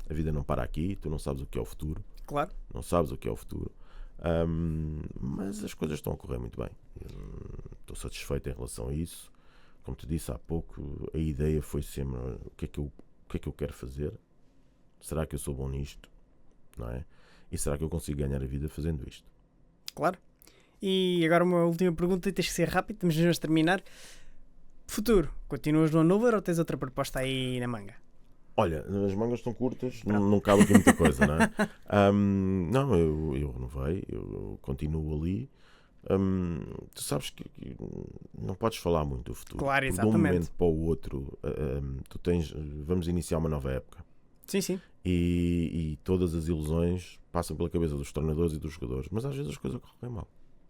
A vida não para aqui, tu não sabes o que é o futuro. Claro. Não sabes o que é o futuro. Mas as coisas estão a correr muito bem. Estou satisfeito em relação a isso. Como te disse há pouco, a ideia foi sempre o que é que eu quero fazer? Será que eu sou bom nisto? Não é? E será que eu consigo ganhar a vida fazendo isto? Claro. E agora uma última pergunta, tens que ser rápido, estamos mesmo a terminar. Futuro, continuas no Hannover ou tens outra proposta aí na manga? Olha, as mangas estão curtas, não cabe aqui muita coisa, não é? Não, eu renovei, eu continuo ali. Tu sabes que não podes falar muito do futuro. Claro, exatamente. De um momento para o outro, vamos iniciar uma nova época. Sim. E todas as ilusões passam pela cabeça dos treinadores e dos jogadores, mas às vezes as coisas correm mal.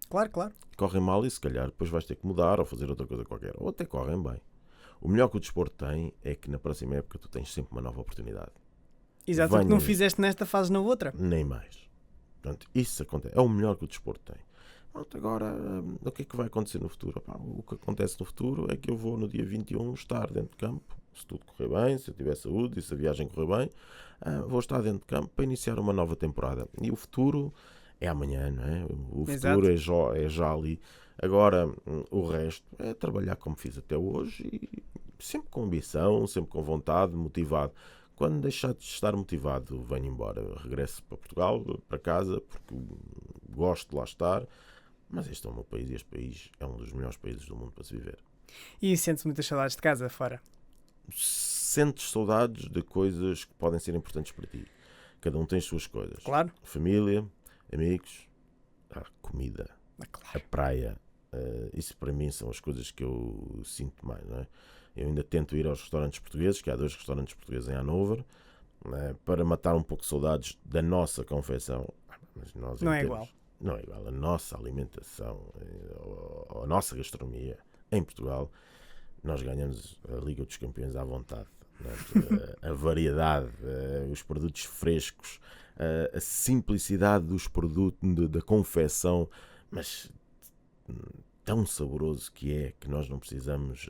Claro. Correm mal e se calhar depois vais ter que mudar ou fazer outra coisa qualquer, ou até correm bem. O melhor que o desporto tem é que na próxima época tu tens sempre uma nova oportunidade. Exato, o que não fizeste nesta fase na outra. Nem mais. Portanto, isso acontece. É o melhor que o desporto tem. Pronto, agora, o que é que vai acontecer no futuro? O que acontece no futuro é que eu vou no dia 21 estar dentro de campo, se tudo correr bem, se eu tiver saúde e se a viagem correr bem, vou estar dentro de campo para iniciar uma nova temporada. E o futuro é amanhã, não é? O futuro é já ali. Agora, o resto é trabalhar como fiz até hoje e sempre com ambição, sempre com vontade, motivado. Quando deixar de estar motivado, venho embora. Regresso para Portugal, para casa, porque gosto de lá estar. Mas este é o meu país e este país é um dos melhores países do mundo para se viver. E sentes muitas saudades de casa fora? Sentes saudades de coisas que podem ser importantes para ti. Cada um tem as suas coisas. Claro. Família, amigos, a comida, claro. A praia. Isso para mim são as coisas que eu sinto mais, não é? Eu ainda tento ir aos restaurantes portugueses, que há 2 restaurantes portugueses em Hannover, para matar um pouco de saudades da nossa confecção. Mas nós não é igual. Não é igual. A nossa alimentação, a nossa gastronomia em Portugal, nós ganhamos a Liga dos Campeões à vontade. A variedade, os produtos frescos, a simplicidade dos produtos, da confecção, mas tão saboroso que nós não precisamos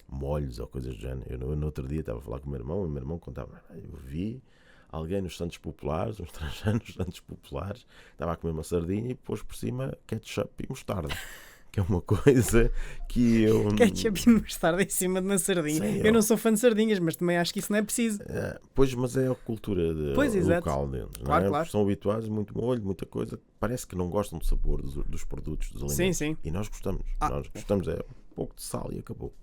molhos ou coisas do género. Eu no outro dia estava a falar com o meu irmão contava, eu vi alguém nos Santos Populares, um estrangeiro nos Santos Populares, estava a comer uma sardinha e pôs por cima ketchup e mostarda. Que é uma coisa que eu... Ketchup e mostarda em cima de uma sardinha. Sim, eu não sou fã de sardinhas, mas também acho que isso não é preciso. Pois, mas é a cultura local deles. Claro, não é? claro. São habituados, muito molho, muita coisa. Parece que não gostam do sabor dos produtos, dos alimentos. Sim. E nós gostamos. Nós gostamos, é um pouco de sal e acabou.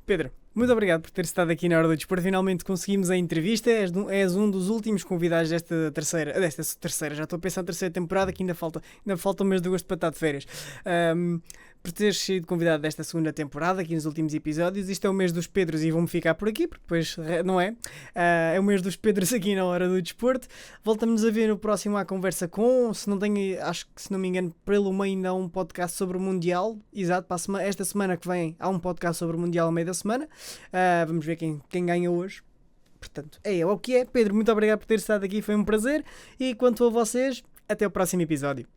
Pedro, muito obrigado por ter estado aqui na Hora do Desporto. Finalmente conseguimos a entrevista. És um dos últimos convidados desta terceira. Já estou a pensar na terceira temporada, que ainda falta o mês de agosto para estar de férias. Por teres sido convidado desta segunda temporada, aqui nos últimos episódios. Isto é o mês dos Pedros e vou-me ficar por aqui, porque depois não é. É o mês dos Pedros aqui na Hora do Desporto. Voltamos a ver no próximo à conversa com, acho que se não me engano, pelo meio ainda há um podcast sobre o Mundial. Exato, para esta semana que vem há um podcast sobre o Mundial ao meio da semana. Vamos ver quem ganha hoje. Portanto, é o que é. Pedro, muito obrigado por ter estado aqui, foi um prazer. E quanto a vocês, até o próximo episódio.